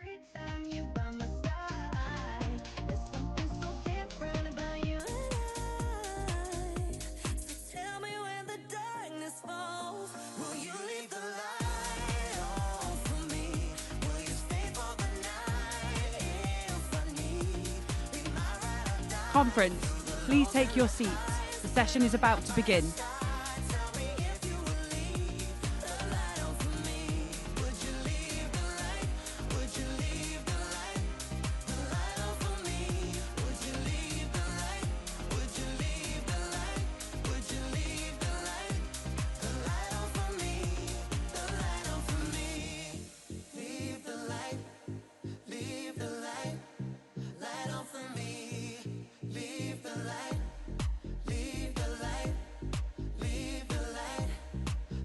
Every time you're by my side, there's something so different about you and I. So tell me when the darkness falls, will you leave the light on for me? Will you stay for the night if I need? Be my ride or die. Conference, please take your seats. The session is about to begin. Tell me if you would leave the light on for me. Would you leave the light? Would you leave the light? The light on for me. Would you leave the light? Would you leave the light? Would you leave the light? The light on for me. The light on for me. Leave the light. Leave the light. Light on for me. Leave the light. Leave the light. Leave the light.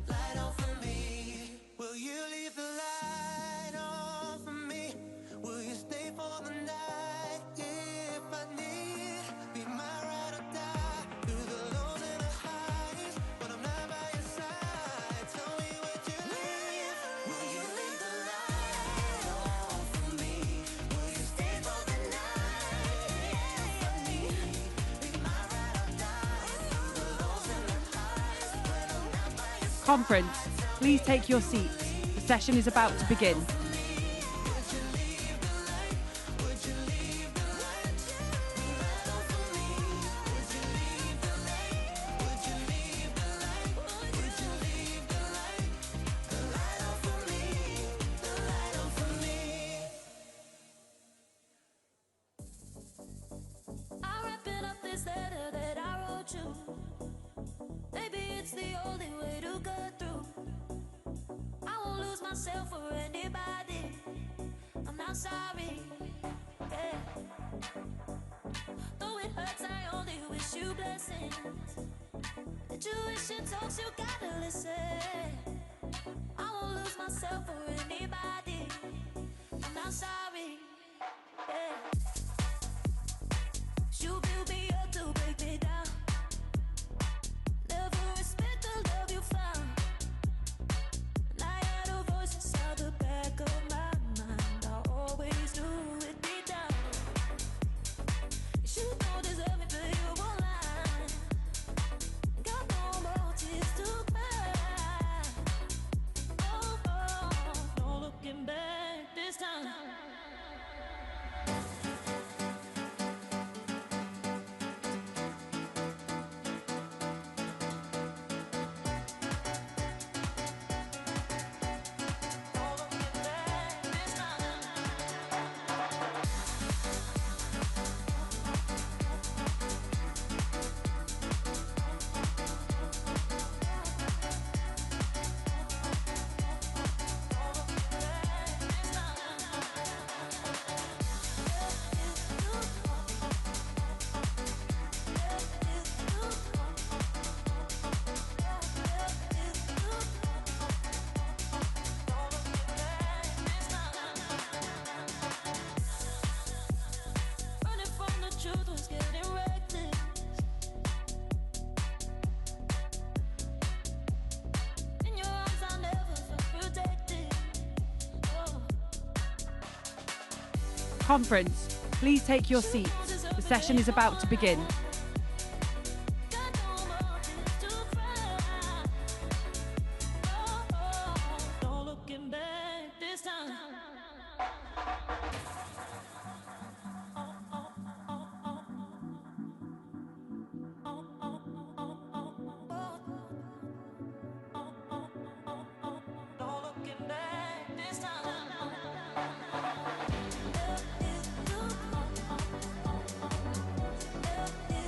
Light on for me. Will you leave the light on for me? Will you stay for the night if I need? Be my ride or die through the lows and the highs. When I'm not by your side, tell me would you leave? Will you leave the light on for me? Will you stay for the night if I need? Be my ride or die through the lows and the highs. When I'm not by your side. Conference, please take your seats. The session is about to begin. I'm wrapping up this letter that I wrote you. Maybe it's the only way to get through. I won't lose myself for anybody. I'm not sorry. Yeah. Though it hurts, I only wish you blessings. The tuition talks, you gotta listen. I won't lose myself for anybody. I'm not sorry. Yeah. You build me up to break me down. Never respect the love you found. And I had a voice inside the back of my mind. I always knew it deep down. You don't deserve me, but you won't lie. Got no more tears to cry. Oh, no looking back this time. Running from the truth was getting reckless. In your arms I never felt protected. Oh. Conference, please take your seats. The session is about to begin. Got no more tears to cry. Oh, no looking back this time. No looking back this time. Love is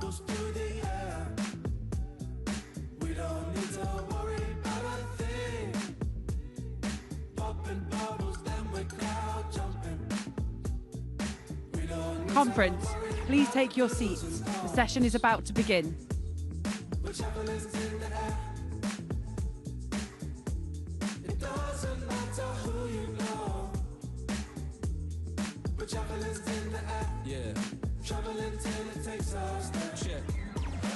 troubles through the air. We don't need to worry about a thing. Popping bubbles, then we're cloud jumping. We don't need Conference, please take your seats. The session is about to begin. we're javelins in the air. It doesn't matter who you know. We're javelins in the air. Yeah, Traveling till it takes us there. check.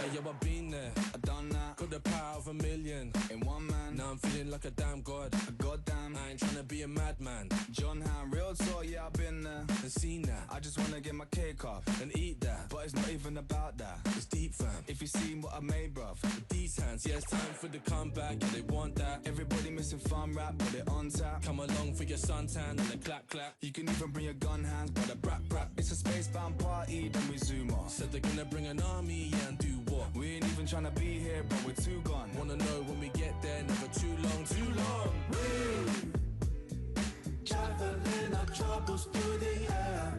Hey, yo, I've been there. I done that. Got the power of a million in one man. Now I'm feeling like a damn god. A goddamn. I ain't trying to be a madman. John Ham, real talk, yeah, I've been there and seen that. I just wanna get my cake off and eat that. But it's not even about that. It's deep, fam. If you seen what I made, bruv. With these hands, yeah, it's time for the comeback. Yeah, they want that. Everybody missing fun rap, but they're on tap. Come along for your suntan and a clap clap. You can even bring your gun hands, but a brap brap. It's a spacebound party, then we zoom off. Said they're gonna bring an army, yeah, and do what? We ain't even trying to be here, but we're too gone. Wanna know when we get there, never too long, too long. Traveling our troubles through the air.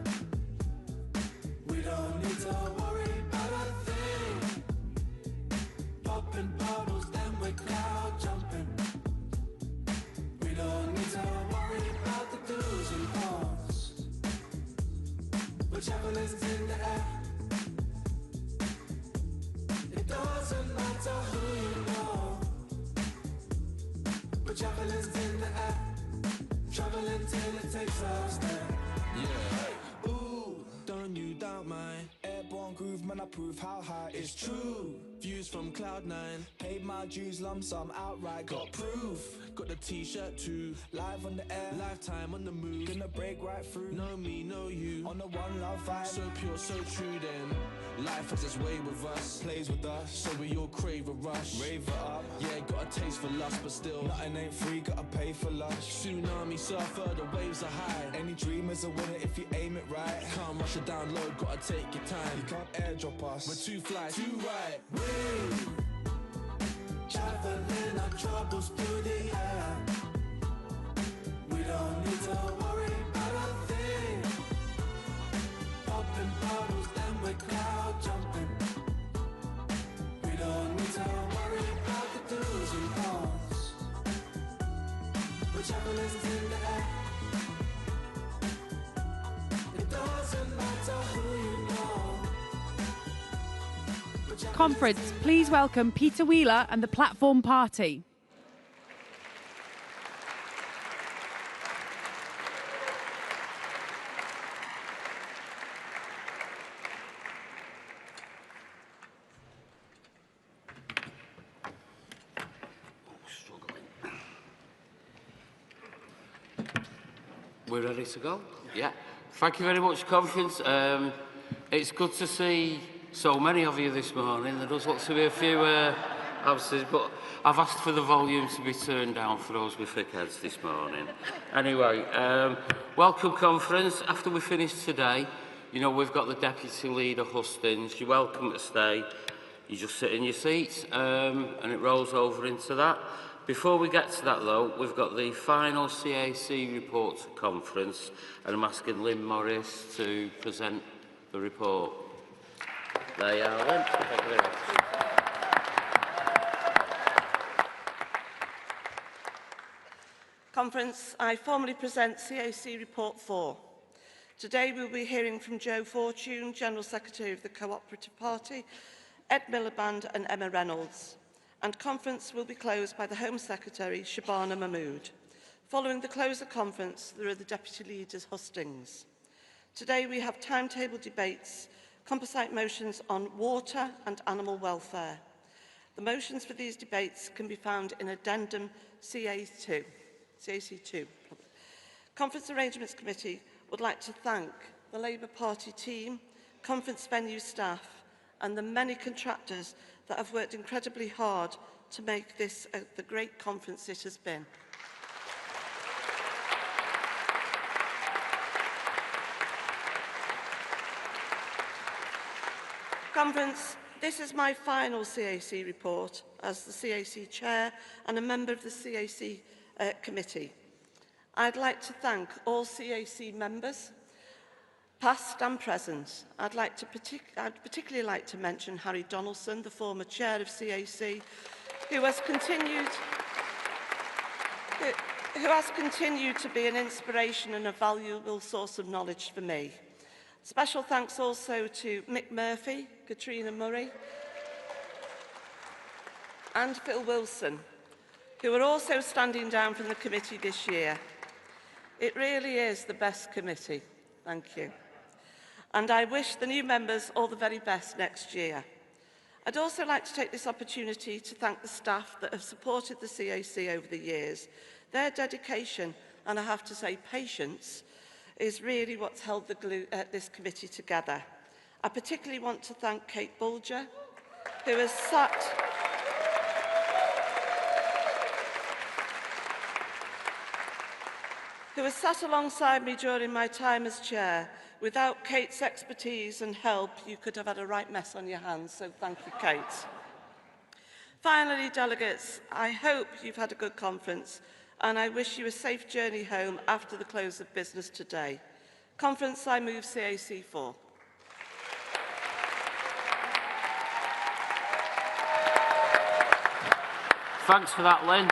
We don't need to worry about a thing. Popping bubbles, then we're cloud jumping. We don't need to worry about the do's and don'ts. We're javelins in the air. It doesn't matter who you know. We're javelins in the air. Traveling till it takes us there. Yeah. Ooh, don't you doubt my airborne groove, man, I prove how high it's true. Views from Cloud9, paid my dues, lump sum outright, got proof. Got the t-shirt too, live on the air, lifetime on the move. Gonna break right through, know me, know you, on the one love vibe. So pure, so true then, life has its way with us, plays with us, so we all crave a rush. Rave it up, yeah, got a taste for lust, but still, nothing ain't free, gotta pay for lush. Tsunami surfer, the waves are high. Any dream is a winner if you aim it right. Can't rush it down low, gotta take your time. You can't airdrop us, we're too fly, too right. Traveling our troubles through the air. We don't need to worry about a thing. Popping bubbles, then we're cloud jumping. We don't need to worry about the do's and don'ts. We're javelins in the air. It doesn't matter who you know. Conference, please welcome Peter Wheeler and the Platform Party. We're ready to go? Yeah. Thank you very much, Conference. It's good to see so many of you this morning. There does look to be a few absences, but I've asked for the volume to be turned down for those with thick heads this morning. Anyway, welcome, Conference. After we finish today, you know, we've got the Deputy Leader, Hustings. You're welcome to stay. You just sit in your seats, and it rolls over into that. Before we get to that, though, we've got the final CAC report to Conference, and I'm asking Lynn Morris to present the report. There you are, Lynn. Thank you very much. Conference, I formally present CAC Report 4. Today we'll be hearing from Joe Fortune, General Secretary of the Cooperative Party, Ed Miliband and Emma Reynolds. And conference will be closed by the Home Secretary, Shabana Mahmood. Following the close of conference, there are the Deputy Leaders' hustings. Today we have timetable debates, composite motions on water and animal welfare. The motions for these debates can be found in Addendum CAC2. Conference Arrangements Committee would like to thank the Labour Party team, conference venue staff and the many contractors that have worked incredibly hard to make this the great conference it has been. Conference, this is my final CAC report as the CAC Chair and a member of the CAC Committee. I'd like to thank all CAC members Past and present, I'd particularly like to mention Harry Donaldson, the former chair of CAC, who has continued to be an inspiration and a valuable source of knowledge for me. Special thanks also to Mick Murphy, Katrina Murray and Phil Wilson, who are also standing down from the committee this year. It really is the best committee. Thank you. And I wish the new members all the very best next year. I'd also like to take this opportunity to thank the staff that have supported the CAC over the years. Their dedication, and I have to say patience, is really what's held the glue at this committee together. I particularly want to thank Kate Bulger, who has sat alongside me during my time as chair. Without Kate's expertise and help, you could have had a right mess on your hands, so thank you, Kate. Finally, delegates, I hope you've had a good conference, and I wish you a safe journey home after the close of business today. Conference, I move CAC 4. Thanks for that, Lynn.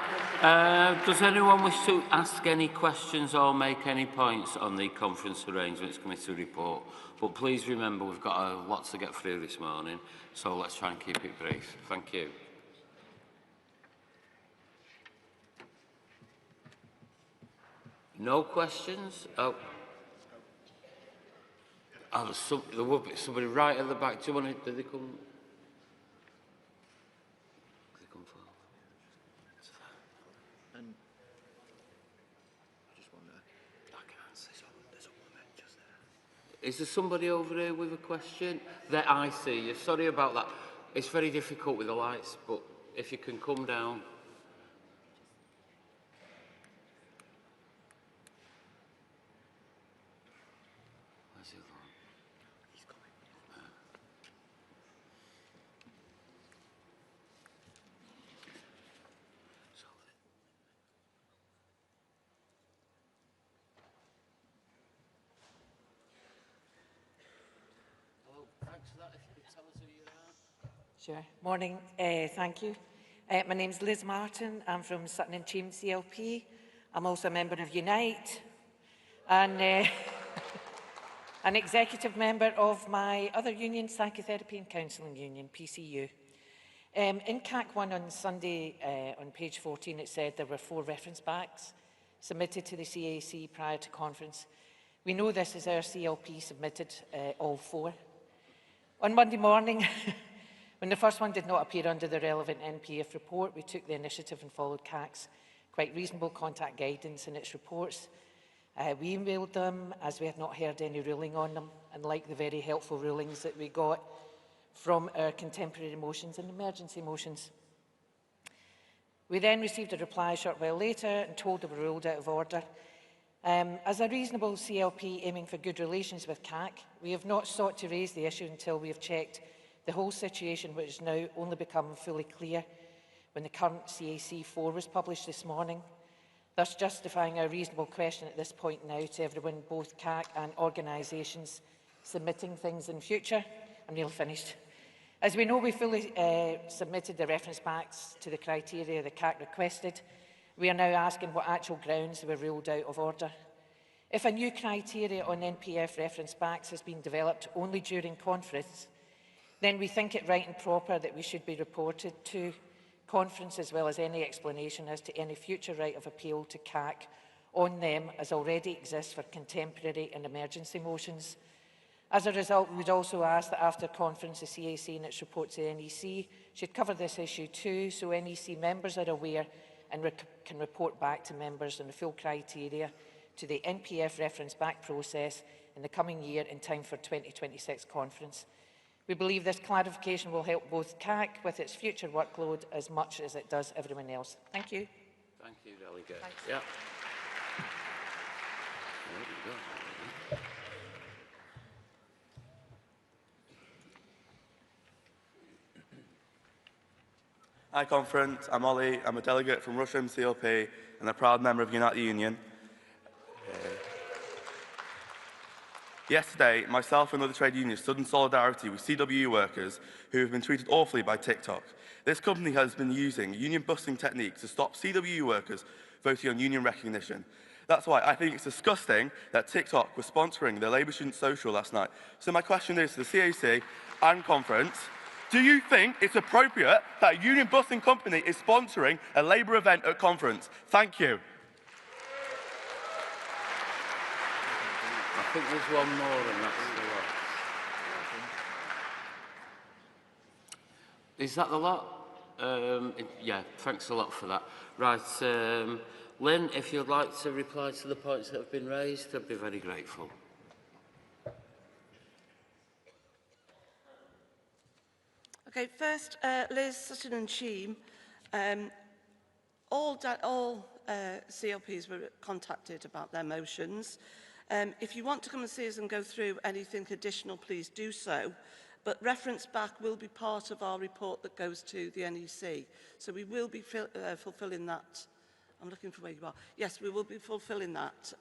Does anyone wish to ask any questions or make any points on the Conference Arrangements Committee report? But please remember, we've got lots to get through this morning, so let's try and keep it brief. Thank you. No questions? Oh, there will be somebody right at the back. Do you want to, did they come? Is there somebody over here with a question? There, I see you. Sorry about that. It's very difficult with the lights, but if you can come down. Where's the other one? He's coming. Thanks for that. If you could tell us who you are. Sure. Morning. Thank you. My name's Liz Martin. I'm from Sutton and Thames CLP. I'm also a member of Unite and an executive member of my other union, Psychotherapy and Counselling Union, PCU. In CAC 1 on Sunday, on page 14, it said there were 4 reference backs submitted to the CAC prior to conference. We know this as our CLP submitted all 4. On Monday morning, when the first one did not appear under the relevant NPF report, we took the initiative and followed CAC's quite reasonable contact guidance in its reports. We emailed them as we had not heard any ruling on them, unlike the very helpful rulings that we got from our contemporary motions and emergency motions. We then received a reply a short while later and told they were ruled out of order. As a reasonable CLP aiming for good relations with CAC, we have not sought to raise the issue until we have checked the whole situation, which has now only become fully clear when the current CAC 4 was published this morning, thus justifying our reasonable question at this point now to everyone, both CAC and organisations submitting things in future. I'm nearly finished. As we know, we fully submitted the reference backs to the criteria the CAC requested. We are now asking what actual grounds were ruled out of order. If a new criteria on NPF reference backs has been developed only during conference, then we think it right and proper that we should be reported to conference as well as any explanation as to any future right of appeal to CAC on them as already exists for contemporary and emergency motions. As a result, we would also ask that after conference, the CAC in its report to the NEC should cover this issue too, so NEC members are aware and can report back to members on the full criteria to the NPF reference back process in the coming year in time for 2026 conference. We believe this clarification will help both CAC with its future workload as much as it does everyone else. Thank you. Thank you, Delegate. Thanks. Yeah. Hi Conference, I'm Ollie, I'm a delegate from Rusholme CLP and a proud member of Unite the Union. Yesterday, myself and other trade unions stood in solidarity with CWU workers who have been treated awfully by TikTok. This company has been using union-busting techniques to stop CWU workers voting on union recognition. That's why I think it's disgusting that TikTok was sponsoring the Labour Student Social last night. So my question is to the CAC and conference, do you think it's appropriate that a union-busting company is sponsoring a Labour event at conference? Thank you. I think there's one more and that's the lot. Is that the lot? Yeah, thanks a lot for that. Right, Lynn, if you'd like to reply to the points that have been raised, I'd be very grateful. Okay, first, Liz, Sutton and Sheem. All CLPs were contacted about their motions. If you want to come and see us and go through anything additional, please do so. But reference back will be part of our report that goes to the NEC. So we will be fulfilling that. I'm looking for where you are. Yes, we will be fulfilling that,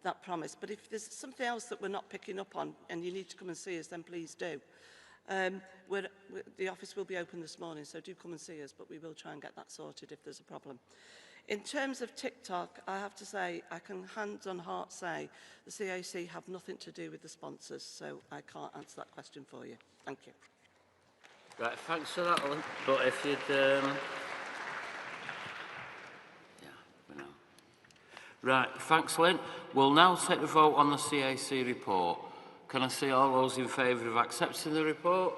that promise. But if there's something else that we're not picking up on and you need to come and see us, then please do. The office will be open this morning, so do come and see us, but we will try and get that sorted if there's a problem. In terms of TikTok, I have to say, I can hand on heart say, the CAC have nothing to do with the sponsors, so I can't answer that question for you. Thank you. Right, thanks for that, Lynn. But if you'd... Right, thanks, Lynn. We'll now take the vote on the CAC report. Can I see all those in favour of accepting the report?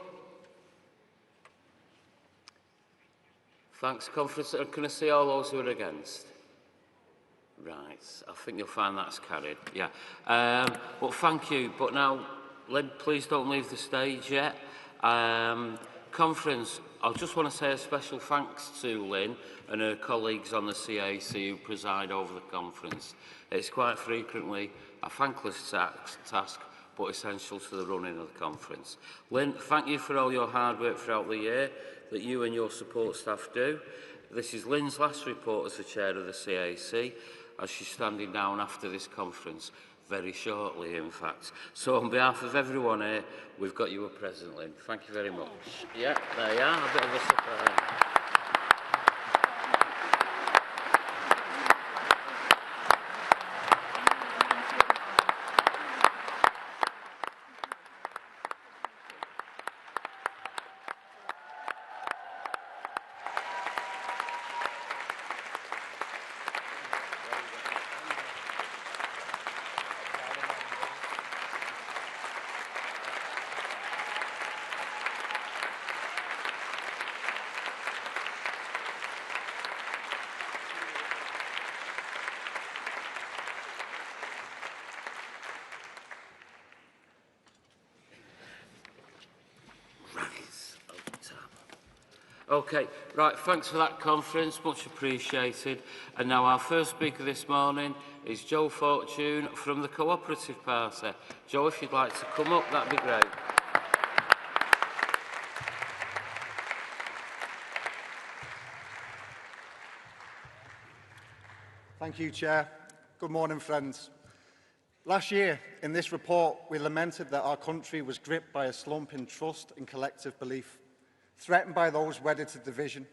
Thanks, conference. Can I see all those who are against? Right, I think you'll find that's carried, yeah. But thank you. But now, Lynn, please don't leave the stage yet. Conference, I just want to say a special thanks to Lynn and her colleagues on the CAC who preside over the conference. It's quite frequently a thankless task, but essential to the running of the conference. Lynn, thank you for all your hard work throughout the year that you and your support staff do. This is Lynn's last report as the chair of the CAC, as she's standing down after this conference, very shortly, in fact. So on behalf of everyone here, we've got you a present, Lynn. Thank you very much. Yeah, there you are, a bit of a surprise. Okay, right, thanks for that conference, much appreciated. And now our first speaker this morning is Joe Fortune from the Cooperative Party. Joe, if you'd like to come up, that'd be great. Thank you, Chair. Good morning, friends. Last year, in this report, we lamented that our country was gripped by a slump in trust and collective belief, threatened by those wedded to division.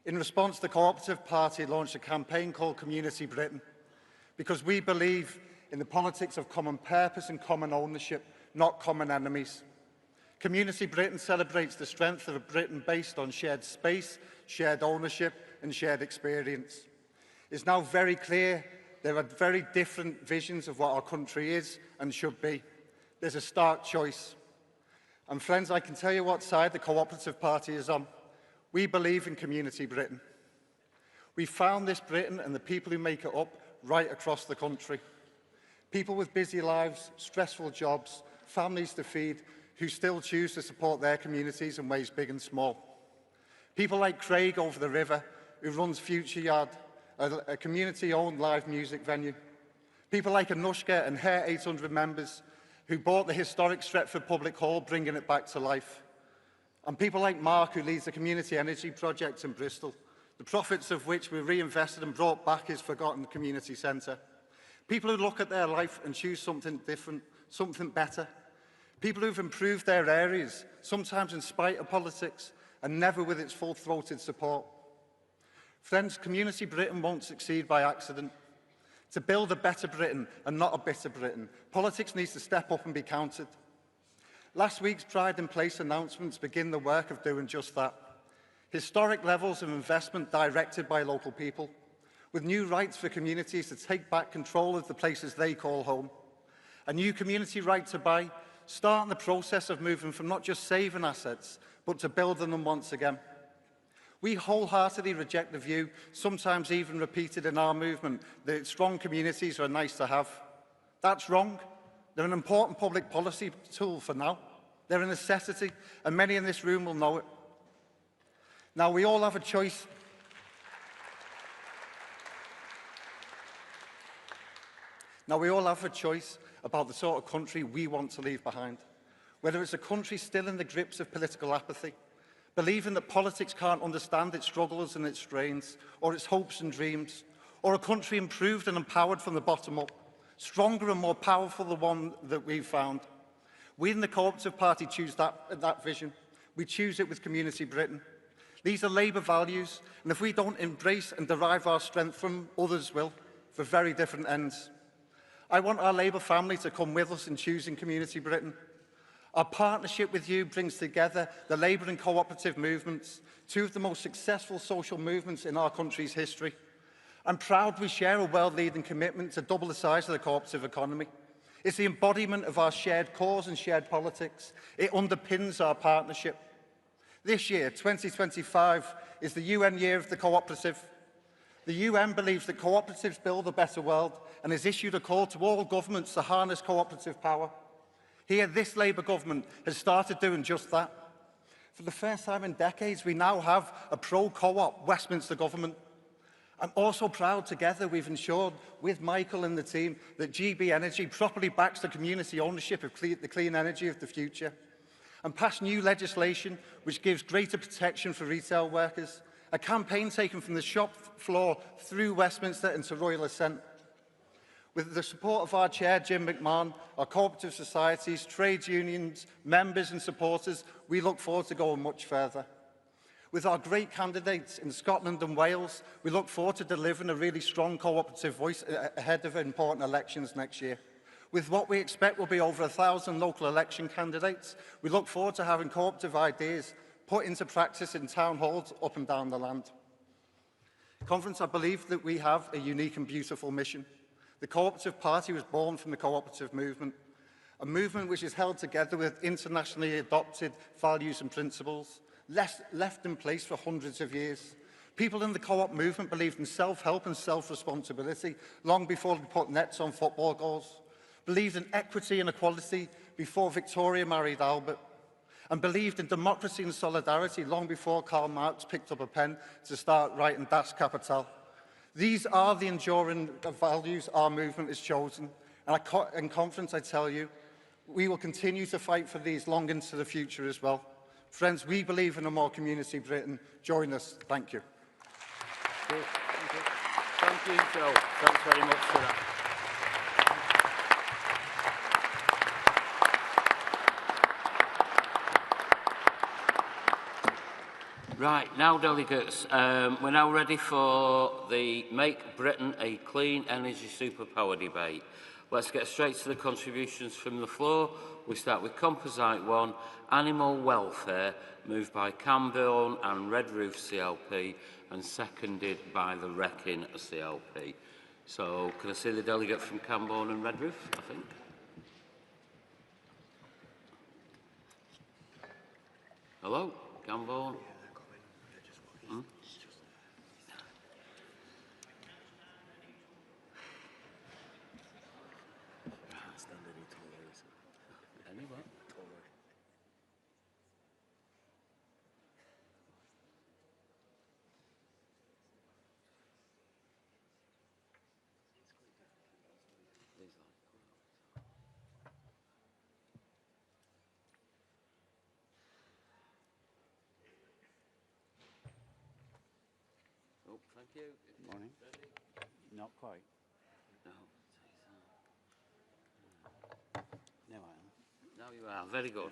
In response, the Cooperative Party launched a campaign called Community Britain, because we believe in the politics of common purpose and common ownership, not common enemies. Community Britain celebrates the strength of a Britain based on shared space, shared ownership and shared experience. It's now very clear there are very different visions of what our country is and should be. There's a stark choice. And friends, I can tell you what side the Cooperative Party is on. We believe in Community Britain. We found this Britain and the people who make it up right across the country. People with busy lives, stressful jobs, families to feed, who still choose to support their communities in ways big and small. People like Craig over the river, who runs Future Yard, a community-owned live music venue. People like Anushka and her 800 members, who bought the historic Stretford Public Hall, bringing it back to life. And people like Mark, who leads the Community Energy Project in Bristol, the profits of which were reinvested and brought back his forgotten community centre. People who look at their life and choose something different, something better. People who've improved their areas, sometimes in spite of politics, and never with its full-throated support. Friends, Community Britain won't succeed by accident. To build a better Britain and not a bitter Britain, politics needs to step up and be counted. Last week's Pride in Place announcements begin the work of doing just that. Historic levels of investment directed by local people, with new rights for communities to take back control of the places they call home. A new community right to buy, starting the process of moving from not just saving assets, but to building them once again. We wholeheartedly reject the view, sometimes even repeated in our movement, that strong communities are nice to have. That's wrong. They're an important public policy tool for now. They're a necessity, and many in this room will know it. Now, we all have a choice. About the sort of country we want to leave behind. Whether it's a country still in the grips of political apathy, believing that politics can't understand its struggles and its strains, or its hopes and dreams, or a country improved and empowered from the bottom up, stronger and more powerful than the one that we've found. We in the Cooperative Party choose that vision. We choose it with Community Britain. These are Labour values, and if we don't embrace and derive our strength from, others will, for very different ends. I want our Labour family to come with us in choosing Community Britain. Our partnership with you brings together the Labour and Cooperative movements, two of the most successful social movements in our country's history. I'm proud we share a world-leading commitment to double the size of the cooperative economy. It's the embodiment of our shared cause and shared politics. It underpins our partnership. This year, 2025, is the UN Year of the Cooperative. The UN believes that cooperatives build a better world and has issued a call to all governments to harness cooperative power. Here, this Labour government has started doing just that. For the first time in decades, we now have a pro-co-op Westminster government. I'm also proud together we've ensured, with Michael and the team, that GB Energy properly backs the community ownership of the clean energy of the future, and passed new legislation which gives greater protection for retail workers, a campaign taken from the shop floor through Westminster into Royal Assent. With the support of our chair, Jim McMahon, our cooperative societies, trades unions, members and supporters, we look forward to going much further. With our great candidates in Scotland and Wales, we look forward to delivering a really strong cooperative voice ahead of important elections next year. With what we expect will be over 1,000 local election candidates, we look forward to having cooperative ideas put into practice in town halls up and down the land. Conference, I believe that we have a unique and beautiful mission. The Cooperative Party was born from the cooperative movement, a movement which is held together with internationally adopted values and principles, left in place for hundreds of years. People in the co-op movement believed in self-help and self-responsibility long before they put nets on football goals, believed in equity and equality before Victoria married Albert, and believed in democracy and solidarity long before Karl Marx picked up a pen to start writing Das Kapital. These are the enduring values our movement has chosen, and in conference I tell you, we will continue to fight for these long into the future as well. Friends, we believe in a more Community Britain. Join us. Thank you. Thank you, Joe. Thanks very much for that. Right, now delegates, we're now ready for the Make Britain a Clean Energy Superpower debate. Let's get straight to the contributions from the floor. We start with Composite 1, Animal Welfare, moved by Camborne and Redroof CLP and seconded by the Wrecking CLP. So, can I see the delegate from Camborne and Redroof, I think? Hello, Camborne? Hmm? Anyone? Oh, thank you. Morning. Not quite. No. Now you are. Very good.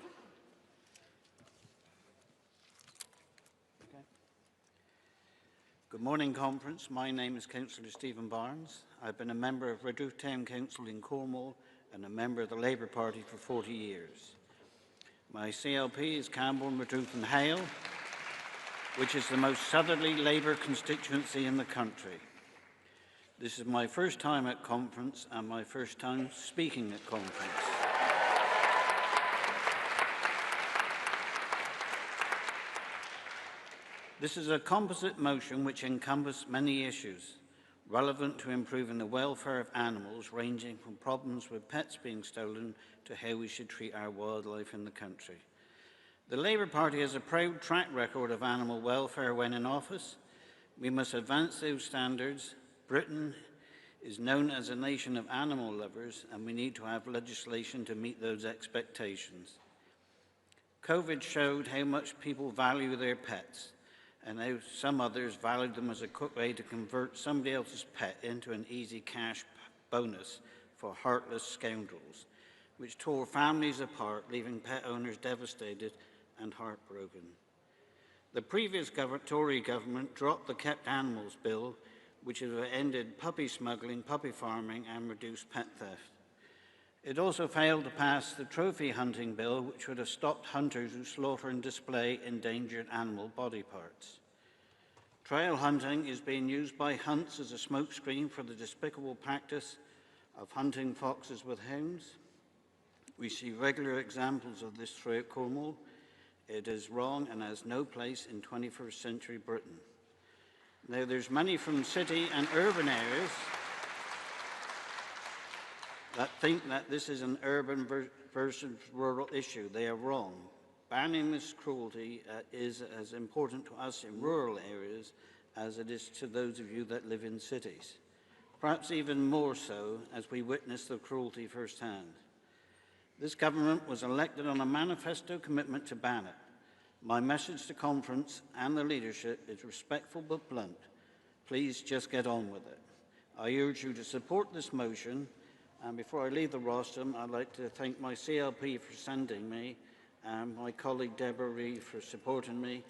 Good morning, Conference. My name is Councillor Stephen Barnes. I've been a member of Redruth Town Council in Cornwall and a member of the Labour Party for 40 years. My CLP is Camborne, Redruth and Hale, which is the most southerly Labour constituency in the country. This is my first time at Conference and my first time speaking at Conference. This is a composite motion which encompasses many issues relevant to improving the welfare of animals, ranging from problems with pets being stolen to how we should treat our wildlife in the country. The Labour Party has a proud track record of animal welfare when in office. We must advance those standards. Britain is known as a nation of animal lovers, and we need to have legislation to meet those expectations. COVID showed how much people value their pets, and how some others valued them as a quick way to convert somebody else's pet into an easy cash bonus for heartless scoundrels, which tore families apart, leaving pet owners devastated and heartbroken. The previous Tory government dropped the Kept Animals Bill, which has ended puppy smuggling, puppy farming and reduced pet theft. It also failed to pass the Trophy Hunting Bill, which would have stopped hunters who slaughter and display endangered animal body parts. Trail hunting is being used by hunts as a smokescreen for the despicable practice of hunting foxes with hounds. We see regular examples of this throughout Cornwall. It is wrong and has no place in 21st century Britain. Now, there's many from city and urban areas that think that this is an urban versus rural issue. They are wrong. Banning this cruelty is as important to us in rural areas as it is to those of you that live in cities. Perhaps even more so as we witness the cruelty firsthand. This government was elected on a manifesto commitment to ban it. My message to Conference and the leadership is respectful but blunt. Please just get on with it. I urge you to support this motion. And before I leave the rostrum, I'd like to thank my CLP for sending me, and my colleague Deborah Reid for supporting me.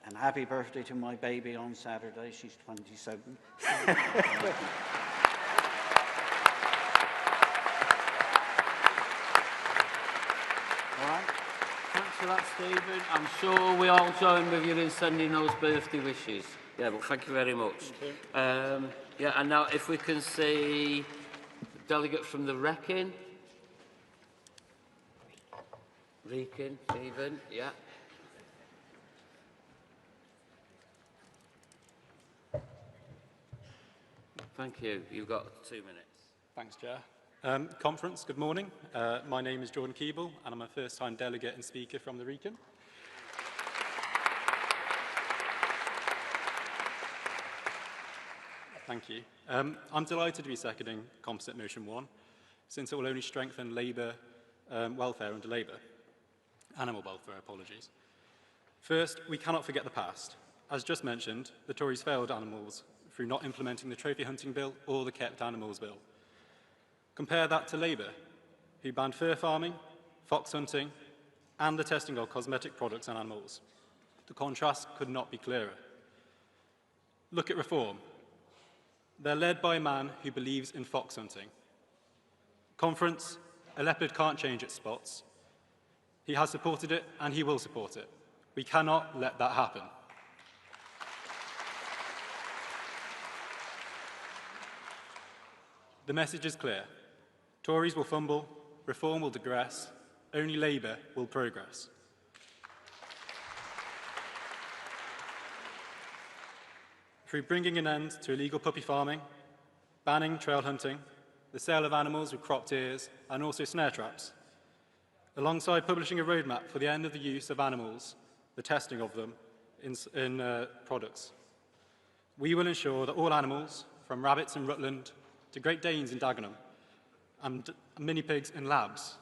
And happy birthday to my baby on Saturday. She's 27. All right. Thanks for that, Stephen. I'm sure we all join with you in sending those birthday wishes. Yeah, but thank you very much. Yeah, and now if we can see Delegate from the Wrecking. Wrecking, Stephen, yeah. Thank you. You've got 2 minutes. Thanks, Chair. Conference, good morning. My name is Jordan Keeble, and I'm a first-time delegate and speaker from the Wrecking. Thank you. I'm delighted to be seconding Composite Motion 1, since it will only strengthen Labour welfare under Labour. Animal welfare, apologies. First, we cannot forget the past. As just mentioned, the Tories failed animals through not implementing the Trophy Hunting Bill or the Kept Animals Bill. Compare that to Labour, who banned fur farming, fox hunting, and the testing of cosmetic products on animals. The contrast could not be clearer. Look at Reform. They're led by a man who believes in fox hunting. Conference, a leopard can't change its spots. He has supported it and he will support it. We cannot let that happen. The message is clear. Tories will fumble, Reform will digress, only Labour will progress. Through bringing an end to illegal puppy farming, banning trail hunting, the sale of animals with cropped ears, and also snare traps, alongside publishing a roadmap for the end of the use of animals, the testing of them in products. We will ensure that all animals, from rabbits in Rutland to Great Danes in Dagenham, and mini pigs in labs,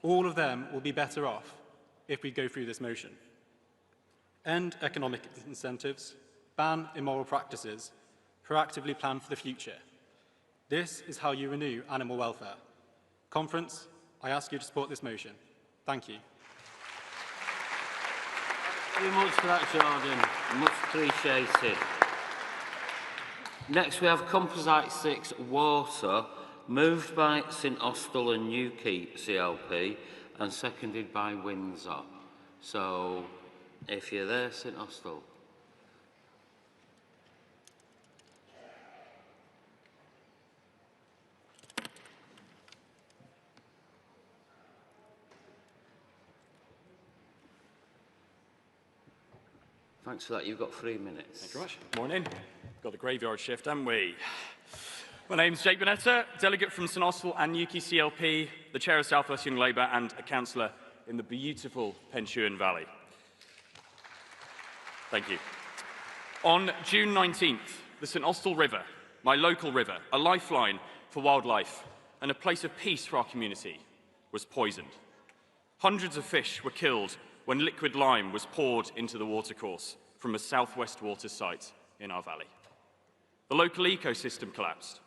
all of them will be better off if we go through this motion. End economic incentives, ban immoral practices, proactively plan for the future. This is how you renew animal welfare. Conference, I ask you to support this motion. Thank you. Thank you very much for that, Jordan. Much appreciated. Next, we have Composite 6 Water, moved by St Austell and Newquay CLP and seconded by Windsor. So, if you're there, St Austell. Thanks for that. You've got 3 minutes. Thank you very much. Morning. Got the graveyard shift, haven't we? My name's Jake Bonetta, delegate from St Austell and Newquay CLP, the chair of South West Young Labour and a councillor in the beautiful Penchuan Valley. Thank you. On June 19th, the St Austell River, my local river, a lifeline for wildlife and a place of peace for our community, was poisoned. Hundreds of fish were killed when liquid lime was poured into the watercourse from a southwest water site in our valley. The local ecosystem collapsed,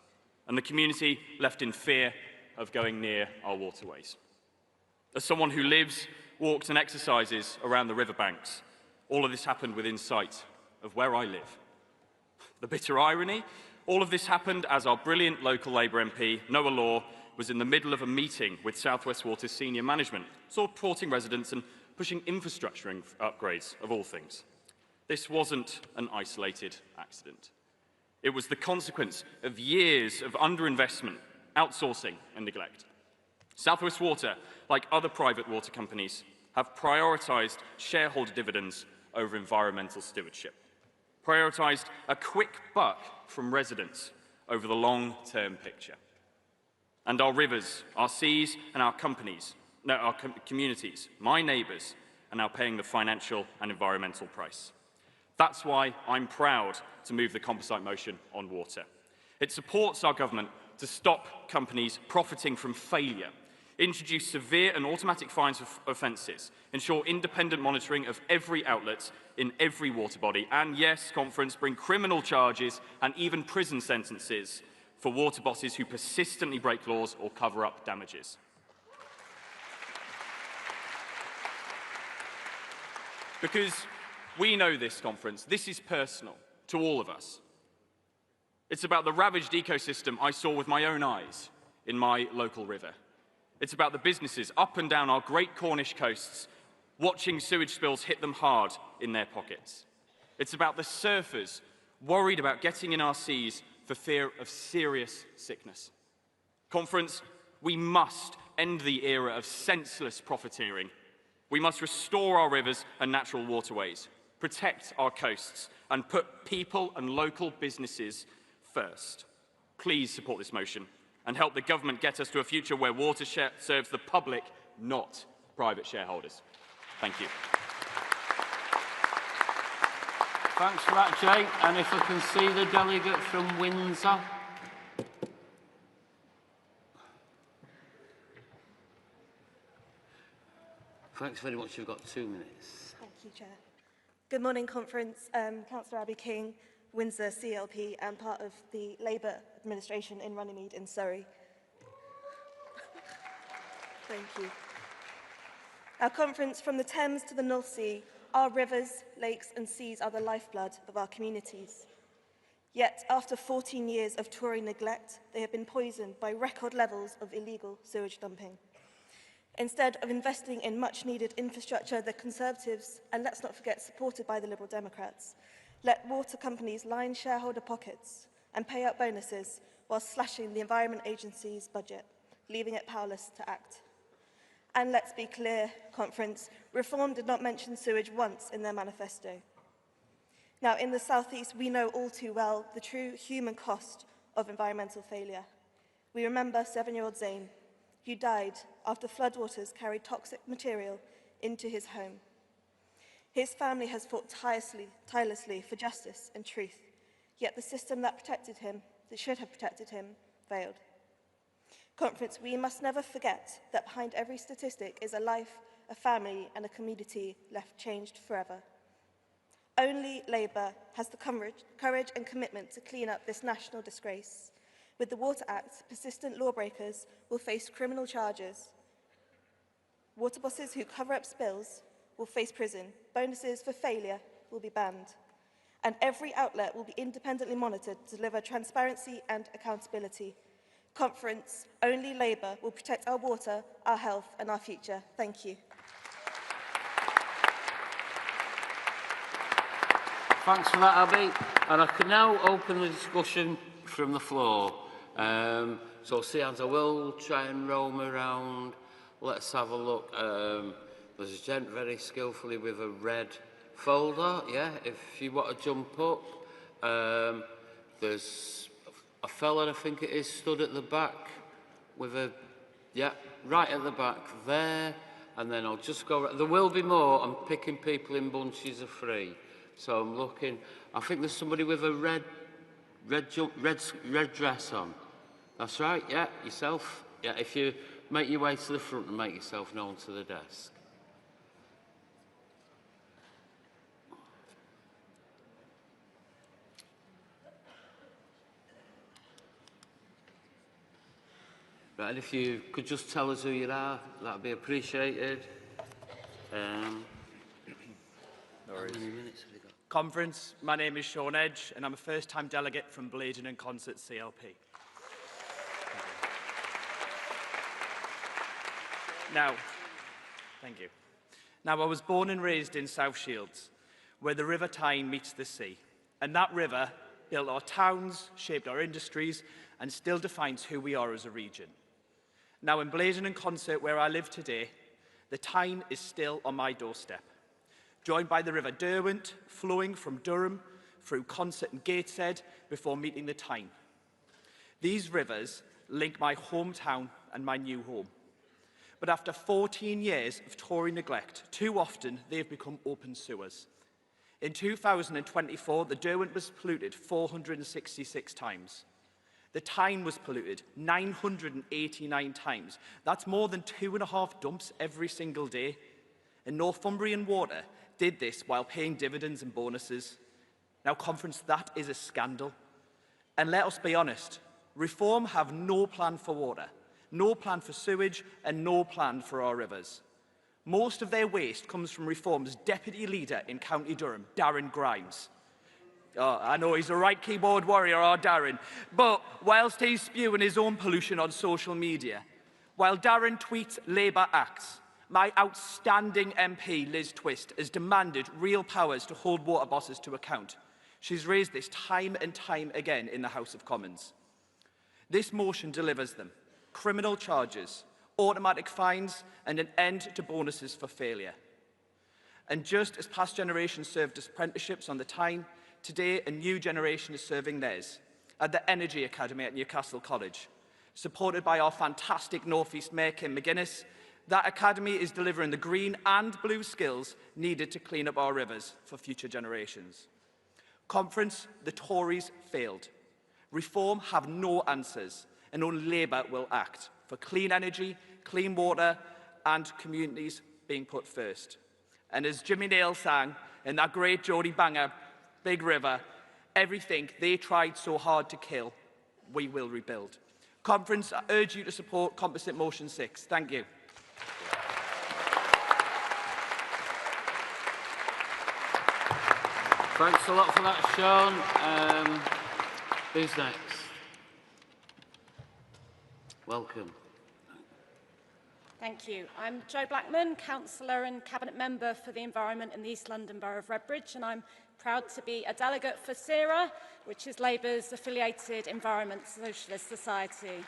and the community left in fear of going near our waterways. As someone who lives, walks and exercises around the riverbanks, all of this happened within sight of where I live. The bitter irony, all of this happened as our brilliant local Labour MP, Noah Law, was in the middle of a meeting with South West Water's senior management, supporting residents and pushing infrastructure upgrades, of all things. This wasn't an isolated accident. It was the consequence of years of underinvestment, outsourcing and neglect. South West Water, like other private water companies, have prioritised shareholder dividends over environmental stewardship, prioritised a quick buck from residents over the long-term picture. And our rivers, our seas and our communities, my neighbours, are now paying the financial and environmental price. That's why I'm proud to move the composite motion on water. It supports our government to stop companies profiting from failure, introduce severe and automatic fines for offences, ensure independent monitoring of every outlet in every water body, and yes, conference, bring criminal charges and even prison sentences for water bosses who persistently break laws or cover up damages. Because we know this, conference, this is personal to all of us. It's about the ravaged ecosystem I saw with my own eyes in my local river. It's about the businesses up and down our great Cornish coasts, watching sewage spills hit them hard in their pockets. It's about the surfers worried about getting in our seas for fear of serious sickness. Conference, we must end the era of senseless profiteering. We must restore our rivers and natural waterways, protect our coasts, and put people and local businesses first. Please support this motion and help the government get us to a future where water serves the public, not private shareholders. Thank you. Thanks for that, Jake. And if I can see the delegate from Windsor. Thanks very much. You've got 2 minutes. Thank you, Chair. Good morning, Conference. Councillor Abby King, Windsor CLP, and part of the Labour administration in Runnymede in Surrey. Thank you. Our Conference, from the Thames to the North Sea, our rivers, lakes and seas are the lifeblood of our communities. Yet, after 14 years of Tory neglect, they have been poisoned by record levels of illegal sewage dumping. Instead of investing in much-needed infrastructure, the Conservatives, and let's not forget, supported by the Liberal Democrats, let water companies line shareholder pockets and pay out bonuses while slashing the Environment Agency's budget, leaving it powerless to act. And let's be clear, Conference, Reform did not mention sewage once in their manifesto. Now, in the South East, we know all too well the true human cost of environmental failure. We remember 7-year-old Zain, who died after floodwaters carried toxic material into his home. His family has fought tirelessly for justice and truth, yet the system that should have protected him, failed. Conference, we must never forget that behind every statistic is a life, a family and a community left changed forever. Only Labour has the courage and commitment to clean up this national disgrace. With the Water Act, persistent lawbreakers will face criminal charges, Water bosses who cover up spills will face prison. Bonuses for failure will be banned. And every outlet will be independently monitored to deliver transparency and accountability. Conference, only Labour will protect our water, our health and our future. Thank you. Thanks for that, Abby. And I can now open the discussion from the floor. So, Seans, I will try and roam around. Let's have a look. There's a gent very skillfully with a red folder, yeah, if you want to jump up. There's a fella, I think it is, stood at the back with a, yeah, right at the back there. And then I'll just go, there will be more. I'm picking people in bunches of 3. So I'm looking, I think there's somebody with a red dress on. That's right, yeah, yourself. Yeah, if you make your way to the front and make yourself known to the desk. Right, and if you could just tell us who you are, that'd be appreciated. No worries. How many minutes have we got? Conference, my name is Sean Edge, and I'm a first-time delegate from Blazon and Concert CLP. Now, thank you. Now, I was born and raised in South Shields, where the River Tyne meets the sea, and that river built our towns, shaped our industries, and still defines who we are as a region. Now, in Blazon and Concert, where I live today, the Tyne is still on my doorstep, joined by the River Derwent, flowing from Durham through Concert and Gateshead before meeting the Tyne. These rivers link my hometown and my new home. But after 14 years of Tory neglect, too often they have become open sewers. In 2024, the Derwent was polluted 466 times. The Tyne was polluted 989 times. That's more than 2.5 dumps every single day. And Northumbrian Water did this while paying dividends and bonuses. Now, Conference, that is a scandal. And let us be honest, Reform have no plan for water, no plan for sewage, and no plan for our rivers. Most of their waste comes from Reform's deputy leader in County Durham, Darren Grimes. Oh, I know he's a right keyboard warrior, our Darren. But whilst he's spewing his own pollution on social media, while Darren tweets Labour acts, my outstanding MP, Liz Twist, has demanded real powers to hold water bosses to account. She's raised this time and time again in the House of Commons. This motion delivers them: criminal charges, automatic fines, and an end to bonuses for failure. And just as past generations served as apprenticeships on the Tyne, today a new generation is serving theirs at the Energy Academy at Newcastle College. Supported by our fantastic North East Mayor, Kim McGuinness, that academy is delivering the green and blue skills needed to clean up our rivers for future generations. Conference, the Tories failed. Reform have no answers, and only Labour will act for clean energy, clean water, and communities being put first. And as Jimmy Nail sang in that great Geordie banger, Big River, everything they tried so hard to kill, we will rebuild. Conference, I urge you to support Composite Motion 6. Thank you. Thanks a lot for that, Sean. Who's next? Welcome. Thank you. I'm Jo Blackman, Councillor and Cabinet Member for the Environment in the East London Borough of Redbridge, and I'm proud to be a delegate for SERA, which is Labour's affiliated Environment Socialist Society.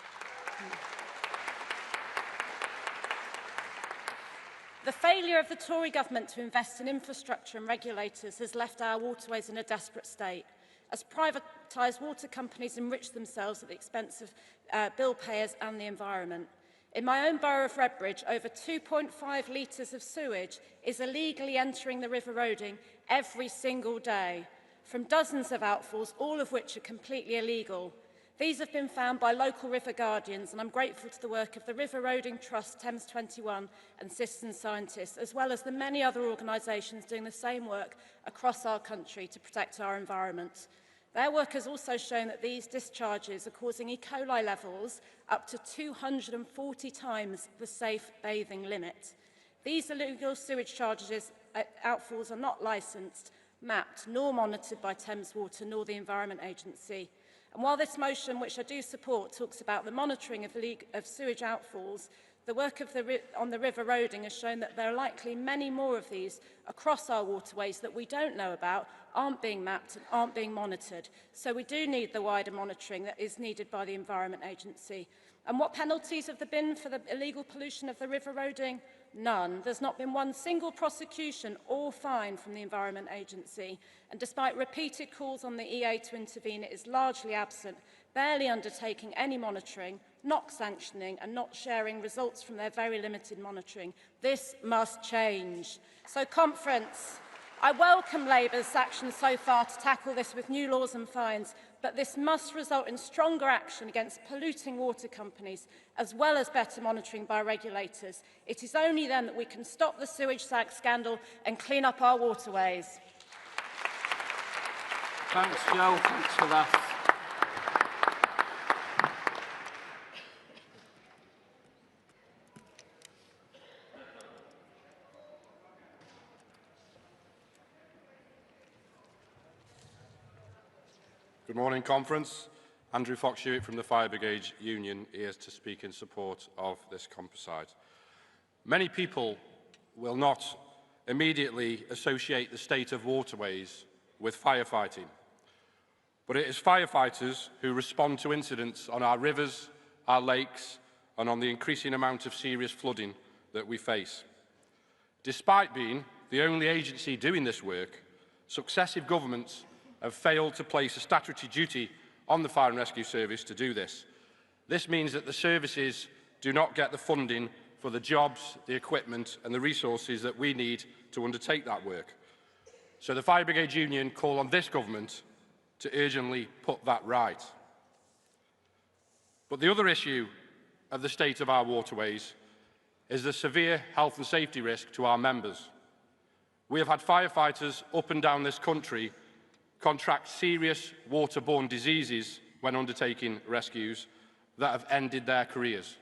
The failure of the Tory government to invest in infrastructure and regulators has left our waterways in a desperate state, as privatised water companies enrich themselves at the expense of bill payers and the environment. In my own borough of Redbridge, over 2.5 litres of sewage is illegally entering the River Roding every single day, from dozens of outfalls, all of which are completely illegal. These have been found by local river guardians, and I'm grateful to the work of the River Roding Trust, Thames 21 and citizen scientists, as well as the many other organisations doing the same work across our country to protect our environment. Their work has also shown that these discharges are causing E. coli levels up to 240 times the safe bathing limit. These illegal sewage charges outfalls are not licensed, mapped, nor monitored by Thames Water nor the Environment Agency. And while this motion, which I do support, talks about the monitoring of sewage outfalls, the work on the river roading has shown that there are likely many more of these across our waterways that we don't know about, aren't being mapped and aren't being monitored. So we do need the wider monitoring that is needed by the Environment Agency. And what penalties have there been for the illegal pollution of the river roading? None. There's not been one single prosecution or fine from the Environment Agency. And despite repeated calls on the EA to intervene, it is largely absent, barely undertaking any monitoring, not sanctioning and not sharing results from their very limited monitoring. This must change. So, Conference, I welcome Labour's action so far to tackle this with new laws and fines, but this must result in stronger action against polluting water companies, as well as better monitoring by regulators. It is only then that we can stop the sewage scandal and clean up our waterways. Thanks, Joe. Thanks for that. Good morning, Conference. Andrew Fox-Hewitt from the Fire Brigade Union here to speak in support of this composite. Many people will not immediately associate the state of waterways with firefighting, but it is firefighters who respond to incidents on our rivers, our lakes, and on the increasing amount of serious flooding that we face. Despite being the only agency doing this work, successive governments have failed to place a statutory duty on the Fire and Rescue Service to do this. This means that the services do not get the funding for the jobs, the equipment and the resources that we need to undertake that work. So the Fire Brigade Union call on this government to urgently put that right. But the other issue of the state of our waterways is the severe health and safety risk to our members. We have had firefighters up and down this country contract serious waterborne diseases when undertaking rescues that have ended their careers.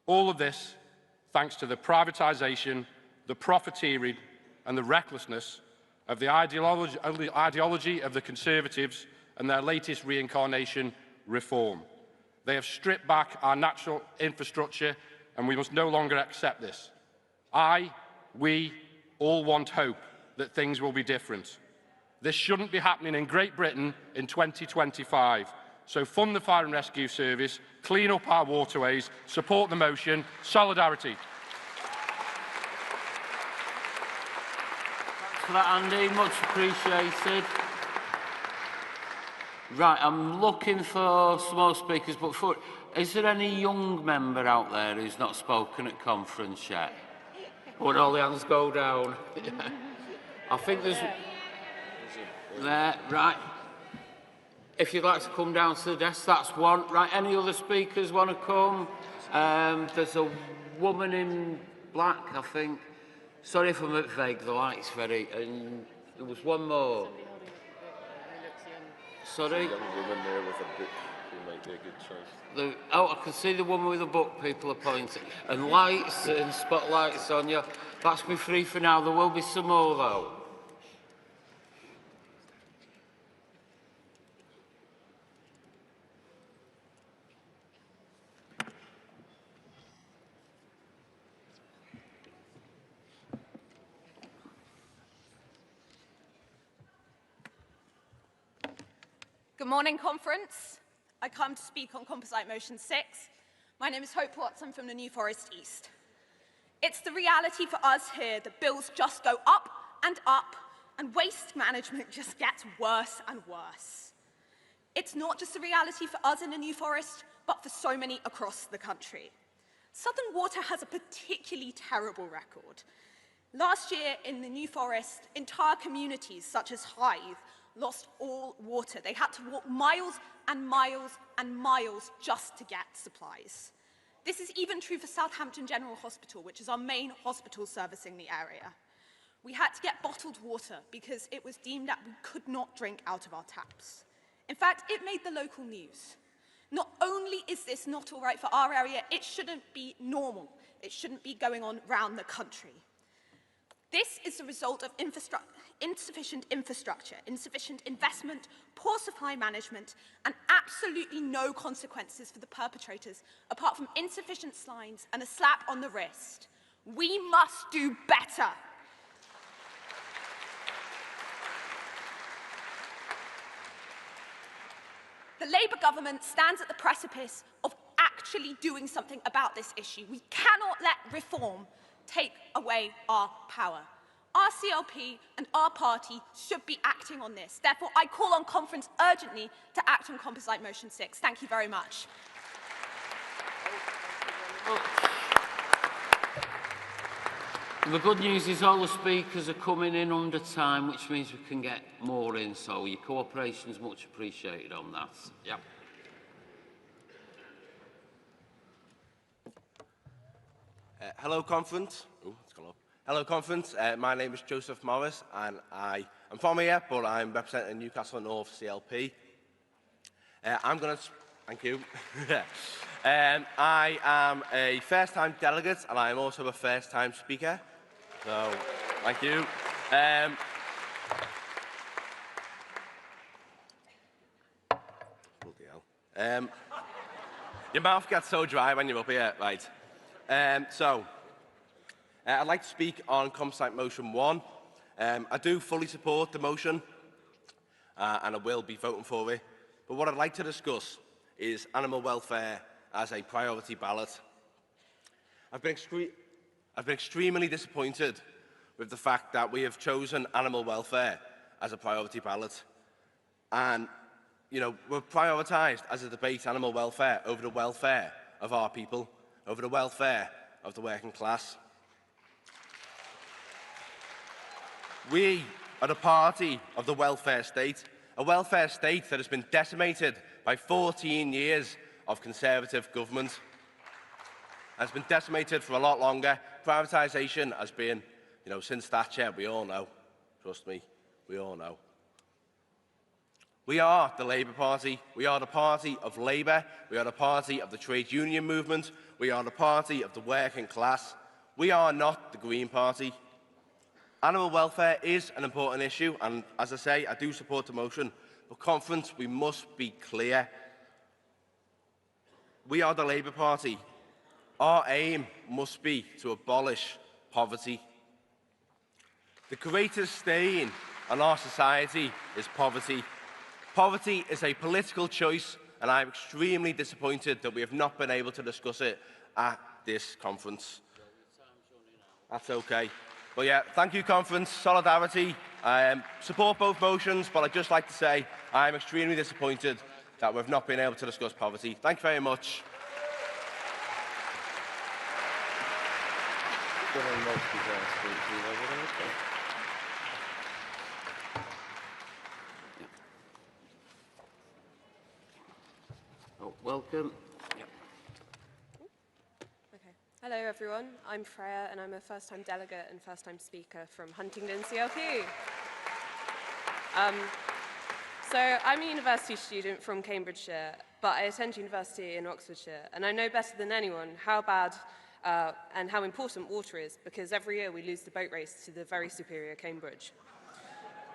All of this thanks to the privatisation, the profiteering and the recklessness of the ideology of the Conservatives and their latest reincarnation, reform. They have stripped back our natural infrastructure and we must no longer accept this. We all want hope that things will be different. This shouldn't be happening in Great Britain in 2025. So fund the Fire and Rescue Service, clean up our waterways, support the motion. Solidarity. Thanks for that, Andy. Much appreciated. Right, I'm looking for some more speakers, but is there any young member out there who's not spoken at conference yet? Would all the hands go down? I think there's... There, right. If you'd like to come down to the desk, that's one. Right, any other speakers want to come? There's a woman in black, I think. Sorry if I'm a bit vague, the light's very... And there was one more. Sorry? A young woman there with a book who might be a good choice. I can see the woman with the book people are pointing. And lights and spotlights on you. That's me free for now. There will be some more, though. Good morning, Conference. I come to speak on Composite Motion 6. My name is Hope Watson from the New Forest East. It's the reality for us here that bills just go up, and waste management just gets worse and worse. It's not just a reality for us in the New Forest, but for so many across the country. Southern Water has a particularly terrible record. Last year in the New Forest, entire communities such as Hythe lost all water. They had to walk miles and miles and miles just to get supplies. This is even true for Southampton General Hospital, which is our main hospital servicing the area. We had to get bottled water because it was deemed that we could not drink out of our taps. In fact, it made the local news. Not only is this not all right for our area, it shouldn't be normal. it shouldn't be going on round the country. This is the result of insufficient infrastructure, insufficient investment, poor supply management, and absolutely no consequences for the perpetrators, apart from insufficient signs and a slap on the wrist. We must do better. The Labour government stands at the precipice of actually doing something about this issue. We cannot let reform take away our power. Our CLP and our party should be acting on this. Therefore, I call on conference urgently to act on Composite Motion 6. Thank you very much. The good news is all the speakers are coming in under time, which means we can get more in, so your cooperation is much appreciated on that. Yep. Hello, conference. Ooh, it's gone up. Hello, conference. My name is Joseph Morris, and I am from here, but I'm representing Newcastle North CLP. I'm going to... Thank you. I am a first-time delegate, and I am also a first-time speaker. So, thank you. Bloody hell. Your mouth gets so dry when you're up here, right? I'd like to speak on Composite Motion 1. I do fully support the motion, and I will be voting for it. But what I'd like to discuss is animal welfare as a priority ballot. I've been extremely disappointed with the fact that we have chosen animal welfare as a priority ballot. And, you know, we've prioritised as a debate animal welfare over the welfare of our people, over the welfare of the working class. We are the party of the welfare state, a welfare state that has been decimated by 14 years of Conservative government. Has been decimated for a lot longer. Privatisation has been, you know, since Thatcher, we all know. Trust me, we all know. We are the Labour Party. We are the party of Labour. We are the party of the trade union movement. We are the party of the working class. We are not the Green Party. Animal welfare is an important issue, and as I say, I do support the motion. But conference, we must be clear. We are the Labour Party. Our aim must be to abolish poverty. The greatest stain on our society is poverty. Poverty is a political choice, and I am extremely disappointed that we have not been able to discuss it at this conference. That's okay. But yeah, thank you, conference. Solidarity. Support both motions, but I'd just like to say I am extremely disappointed that we've not been able to discuss poverty. Thank you very much. Oh, welcome. Yep. Okay. Hello, everyone. I'm Freya, and I'm a first-time delegate and first-time speaker from Huntingdon CLP. So I'm a university student from Cambridgeshire, but I attend university in Oxfordshire, and I know better than anyone how bad and how important water is, because every year we lose the boat race to the very superior Cambridge.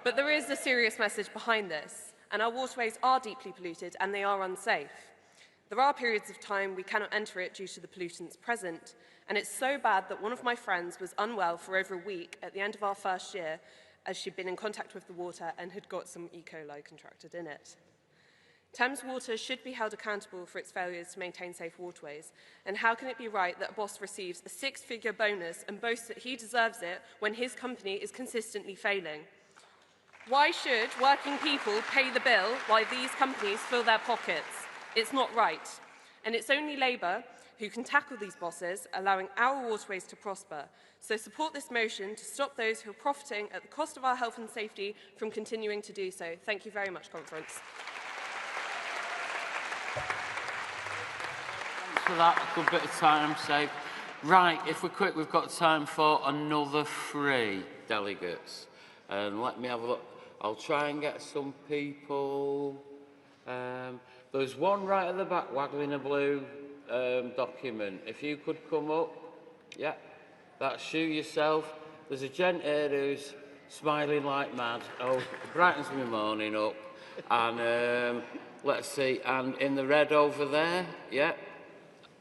But there is a serious message behind this, and our waterways are deeply polluted and they are unsafe. There are periods of time we cannot enter it due to the pollutants present, and it's so bad that one of my friends was unwell for over a week at the end of our first year, as she'd been in contact with the water and had got some E. coli contracted in it. Thames Water should be held accountable for its failures to maintain safe waterways, and how can it be right that a boss receives a six-figure bonus and boasts that he deserves it when his company is consistently failing? Why should working people pay the bill while these companies fill their pockets? It's not right, and it's only Labour who can tackle these bosses, allowing our waterways to prosper. So support this motion to stop those who are profiting at the cost of our health and safety from continuing to do so. Thank you very much, conference. Thanks for that. A good bit of time saved. Right, if we're quick, we've got time for another 3 delegates. And let me have a look. I'll try and get some people. There's one right at the back waggling a blue document. If you could come up. Yeah, that's you yourself. There's a gent here who's smiling like mad. Oh, brightens my morning up. And let's see, and in the red over there, yeah,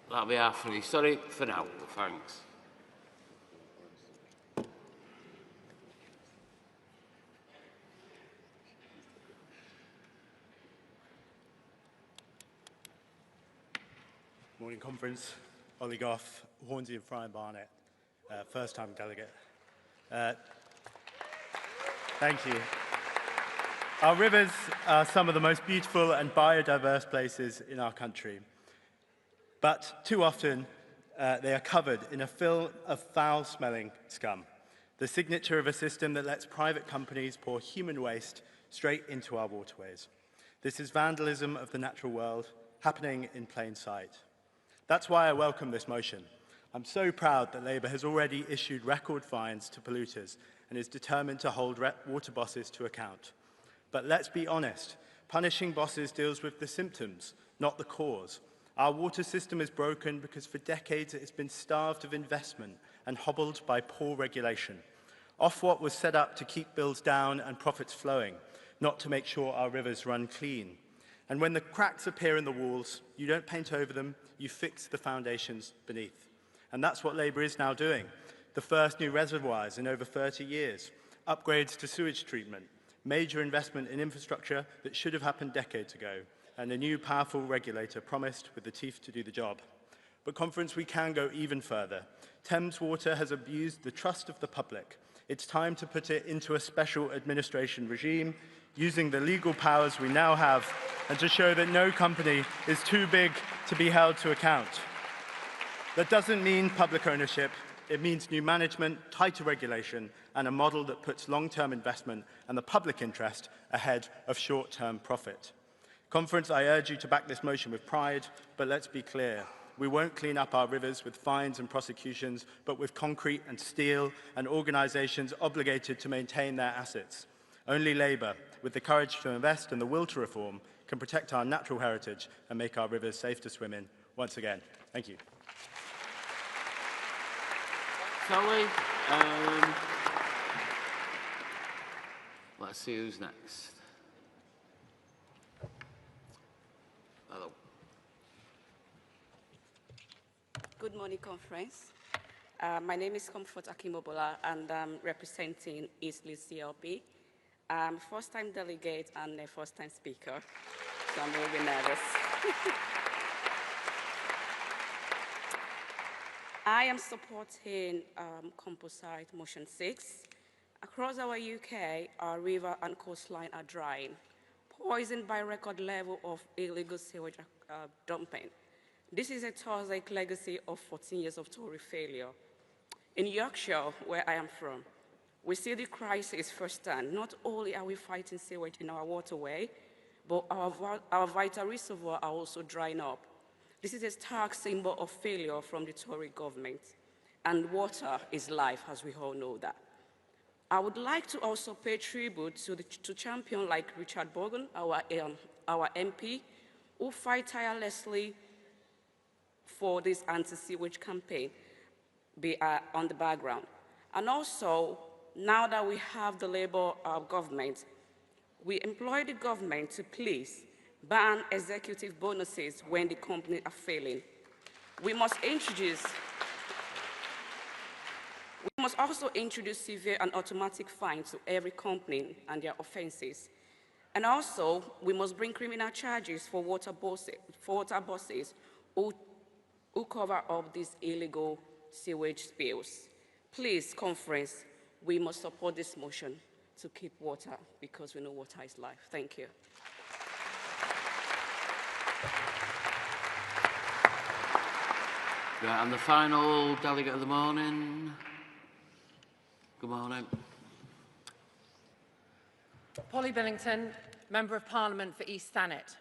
that'll be our three. Sorry for now, thanks. Morning conference, Ollie Goff, Hornsey and Fry and Barnet, first time delegate. Thank you. Our rivers are some of the most beautiful and biodiverse places in our country. But too often, they are covered in a film of foul-smelling scum, the signature of a system that lets private companies pour human waste straight into our waterways. This is vandalism of the natural world happening in plain sight. That's why I welcome this motion. I'm so proud that Labour has already issued record fines to polluters and is determined to hold water bosses to account. But let's be honest, punishing bosses deals with the symptoms, not the cause. Our water system is broken because for decades it has been starved of investment and hobbled by poor regulation. Ofwat was set up to keep bills down and profits flowing, not to make sure our rivers run clean. And when the cracks appear in the walls, you don't paint over them, you fix the foundations beneath. And that's what Labour is now doing. The first new reservoirs in over 30 years, upgrades to sewage treatment, major investment in infrastructure that should have happened decades ago, and a new powerful regulator promised with the teeth to do the job. But conference, we can go even further. Thames Water has abused the trust of the public. It's time to put it into a special administration regime, using the legal powers we now have, and to show that no company is too big to be held to account. That doesn't mean public ownership. It means new management, tighter regulation, and a model that puts long-term investment and the public interest ahead of short-term profit. Conference, I urge you to back this motion with pride, but let's be clear. We won't clean up our rivers with fines and prosecutions, but with concrete and steel and organisations obligated to maintain their assets. Only Labour, with the courage to invest and the will to reform, can protect our natural heritage and make our rivers safe to swim in. Once again, thank you. Tully, let's see who's next. Hello. Good morning, conference. My name is Comfort Akimobola, and I'm representing East Leeds CLP. I'm a first-time delegate and a first-time speaker, so I'm a little bit nervous. I am supporting Composite Motion 6. Across our UK, our river and coastline are drying, poisoned by record level of illegal sewage dumping. This is a toxic legacy of 14 years of Tory failure. In Yorkshire, where I am from, we see the crisis firsthand. Not only are we fighting sewage in our waterway, but our vital reservoirs are also drying up. This is a stark symbol of failure from the Tory government. And water is life, as we all know that. I would like to also pay tribute to champions like Richard Bogan, our MP, who fight tirelessly for this anti-sewage campaign on the background. And also, now that we have the Labour government, we employ the government to please ban executive bonuses when the companies are failing. We must also introduce severe and automatic fines to every company and their offences. And also, we must bring criminal charges for water bosses who cover up these illegal sewage spills. Please, conference, we must support this motion to keep water, because we know water is life. Thank you. Right, and the final delegate of the morning. Good morning. Polly Billington, Member of Parliament for East Thanet.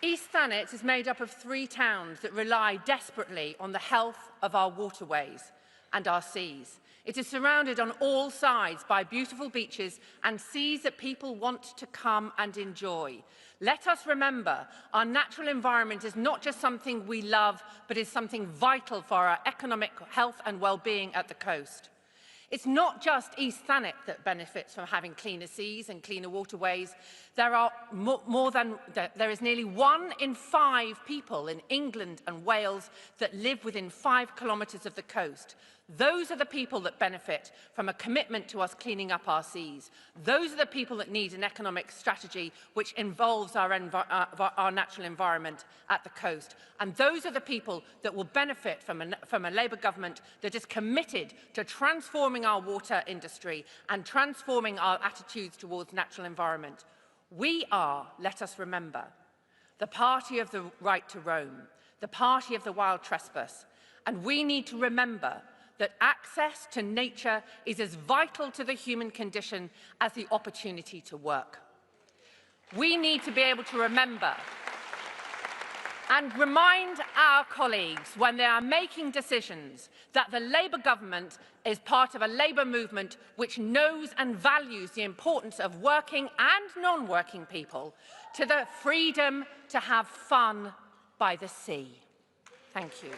East Thanet is made up of 3 towns that rely desperately on the health of our waterways and our seas. It is surrounded on all sides by beautiful beaches and seas that people want to come and enjoy. Let us remember, our natural environment is not just something we love, but is something vital for our economic health and well-being at the coast. It's not just East Thanet that benefits from having cleaner seas and cleaner waterways. There is nearly 1 in 5 people in England and Wales that live within 5 kilometres of the coast. Those are the people that benefit from a commitment to us cleaning up our seas. Those are the people that need an economic strategy which involves our natural environment at the coast. And those are the people that will benefit from a Labour government that is committed to transforming our water industry and transforming our attitudes towards natural environment. We are, let us remember, the party of the right to roam, the party of the wild trespass. And we need to remember that access to nature is as vital to the human condition as the opportunity to work. We need to be able to remember and remind our colleagues when they are making decisions that the Labour government is part of a Labour movement which knows and values the importance of working and non-working people to the freedom to have fun by the sea. Thank you.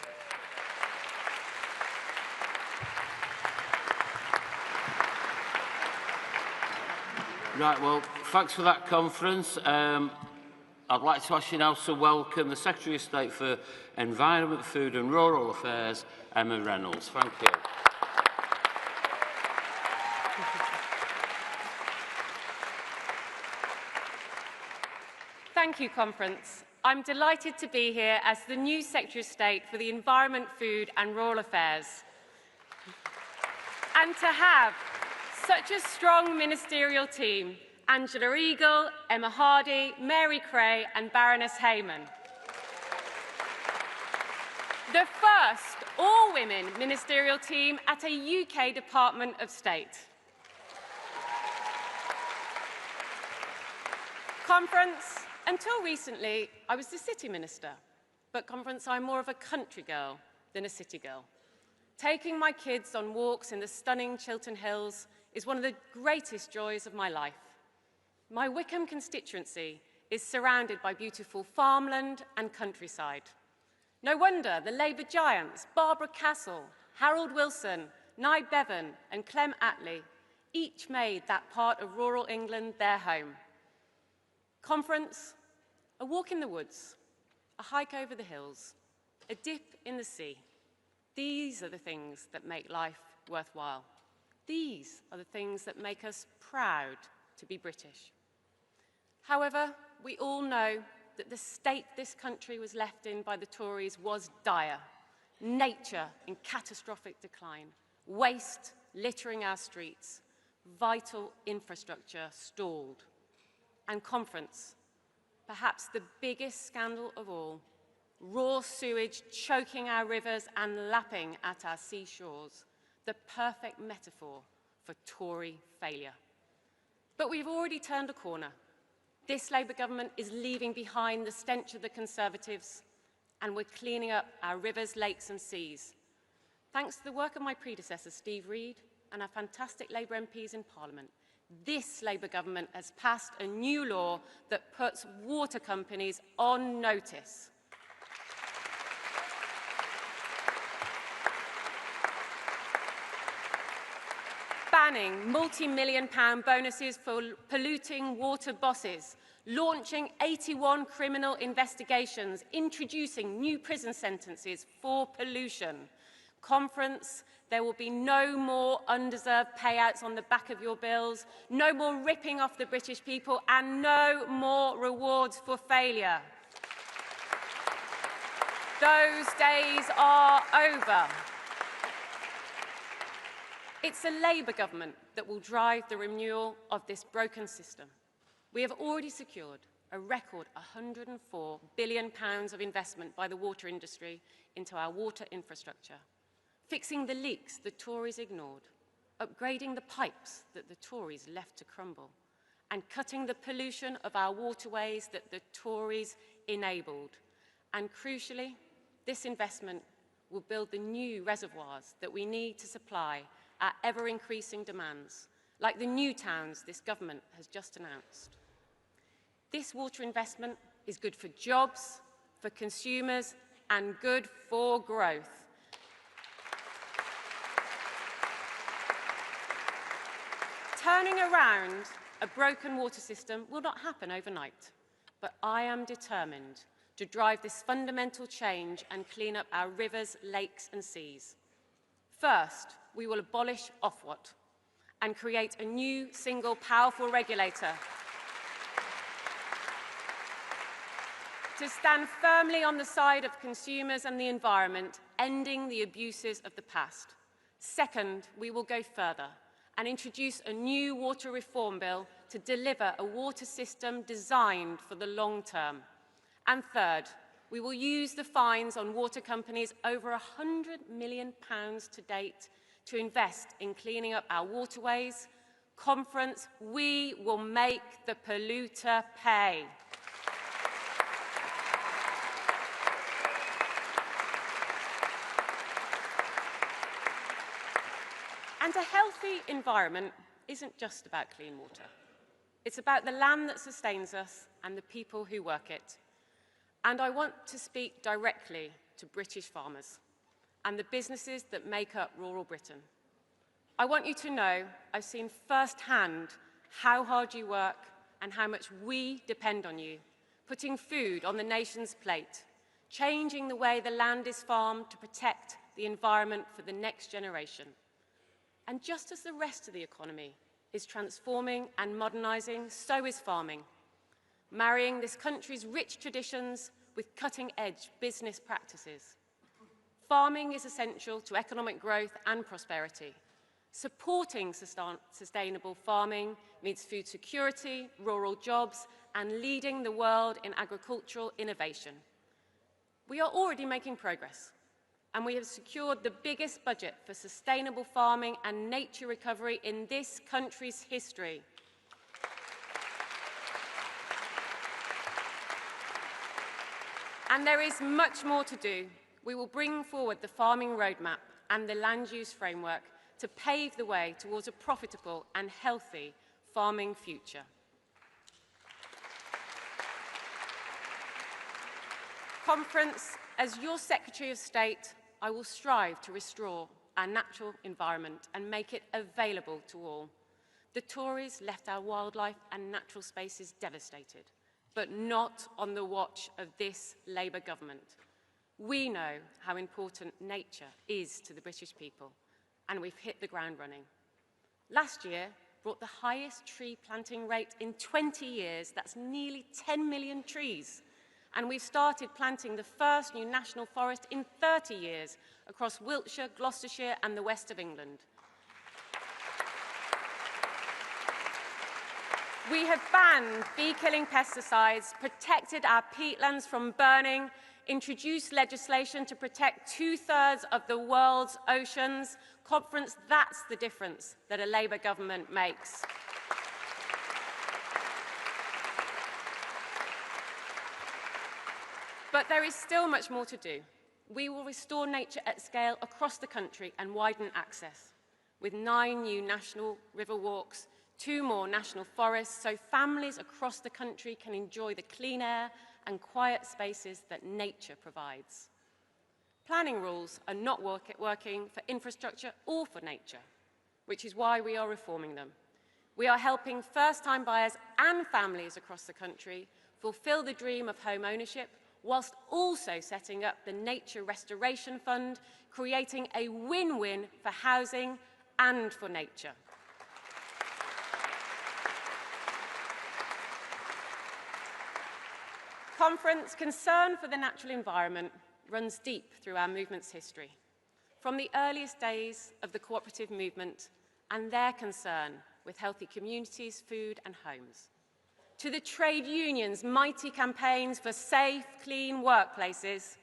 Right, well, thanks for that conference. I'd like to ask you now to welcome the Secretary of State for Environment, Food and Rural Affairs, Emma Reynolds. Thank you. Thank you, Conference. I'm delighted to be here as the new Secretary of State for the Environment, Food and Rural Affairs. And to have such a strong ministerial team: Angela Eagle, Emma Hardy, Mary Cray and Baroness Hayman. The first all-women ministerial team at a UK Department of State. Conference, until recently, I was the City Minister, but Conference, I'm more of a country girl than a city girl. Taking my kids on walks in the stunning Chiltern Hills is one of the greatest joys of my life. My Wickham constituency is surrounded by beautiful farmland and countryside. No wonder the Labour giants Barbara Castle, Harold Wilson, Nye Bevan and Clem Attlee each made that part of rural England their home. Conference, a walk in the woods, a hike over the hills, a dip in the sea. These are the things that make life worthwhile. These are the things that make us proud to be British. However, we all know that the state this country was left in by the Tories was dire. Nature in catastrophic decline, waste littering our streets, vital infrastructure stalled. And Conference, perhaps the biggest scandal of all, raw sewage choking our rivers and lapping at our seashores. The perfect metaphor for Tory failure. But we've already turned a corner. This Labour government is leaving behind the stench of the Conservatives, and we're cleaning up our rivers, lakes and seas. Thanks to the work of my predecessor, Steve Reed, and our fantastic Labour MPs in Parliament, this Labour government has passed a new law that puts water companies on notice. Banning multi-million-pound bonuses for polluting water bosses, launching 81 criminal investigations, introducing new prison sentences for pollution. Conference, there will be no more undeserved payouts on the back of your bills, no more ripping off the British people, and no more rewards for failure. Those days are over. It's a Labour government that will drive the renewal of this broken system. We have already secured a record £104 billion of investment by the water industry into our water infrastructure, fixing the leaks the Tories ignored, upgrading the pipes that the Tories left to crumble, and cutting the pollution of our waterways that the Tories enabled. And crucially, this investment will build the new reservoirs that we need to supply our ever-increasing demands, like the new towns this government has just announced. This water investment is good for jobs, for consumers, and good for growth. Turning around a broken water system will not happen overnight, but I am determined to drive this fundamental change and clean up our rivers, lakes, and seas. First, we will abolish Ofwat and create a new, single, powerful regulator to stand firmly on the side of consumers and the environment, ending the abuses of the past. Second, we will go further and introduce a new water reform bill to deliver a water system designed for the long term. And third, we will use the fines on water companies, over £100 million to date, to invest in cleaning up our waterways. Conference, we will make the polluter pay. And a healthy environment isn't just about clean water. It's about the land that sustains us and the people who work it. And I want to speak directly to British farmers and the businesses that make up rural Britain. I want you to know I've seen firsthand how hard you work and how much we depend on you, putting food on the nation's plate, changing the way the land is farmed to protect the environment for the next generation. And just as the rest of the economy is transforming and modernising, so is farming, marrying this country's rich traditions with cutting-edge business practices. Farming is essential to economic growth and prosperity. Supporting sustainable farming means food security, rural jobs, and leading the world in agricultural innovation. We are already making progress, and we have secured the biggest budget for sustainable farming and nature recovery in this country's history. And there is much more to do. We will bring forward the farming roadmap and the land use framework to pave the way towards a profitable and healthy farming future. Conference, as your Secretary of State, I will strive to restore our natural environment and make it available to all. The Tories left our wildlife and natural spaces devastated, but not on the watch of this Labour government. We know how important nature is to the British people, and we've hit the ground running. Last year brought the highest tree planting rate in 20 years. That's nearly 10 million trees. And we've started planting the first new national forest in 30 years across Wiltshire, Gloucestershire, and the west of England. We have banned bee-killing pesticides, protected our peatlands from burning, introduced legislation to protect 2/3 of the world's oceans. Conference, that's the difference that a Labour government makes. But there is still much more to do. We will restore nature at scale across the country and widen access, with 9 new national river walks, 2 more national forests, so families across the country can enjoy the clean air and quiet spaces that nature provides. Planning rules are not working for infrastructure or for nature, which is why we are reforming them. We are helping first-time buyers and families across the country fulfil the dream of home ownership, whilst also setting up the Nature Restoration Fund, creating a win-win for housing and for nature. Conference, concern for the natural environment runs deep through our movement's history, from the earliest days of the cooperative movement and their concern with healthy communities, food and homes, to the trade unions' mighty campaigns for safe, clean workplaces,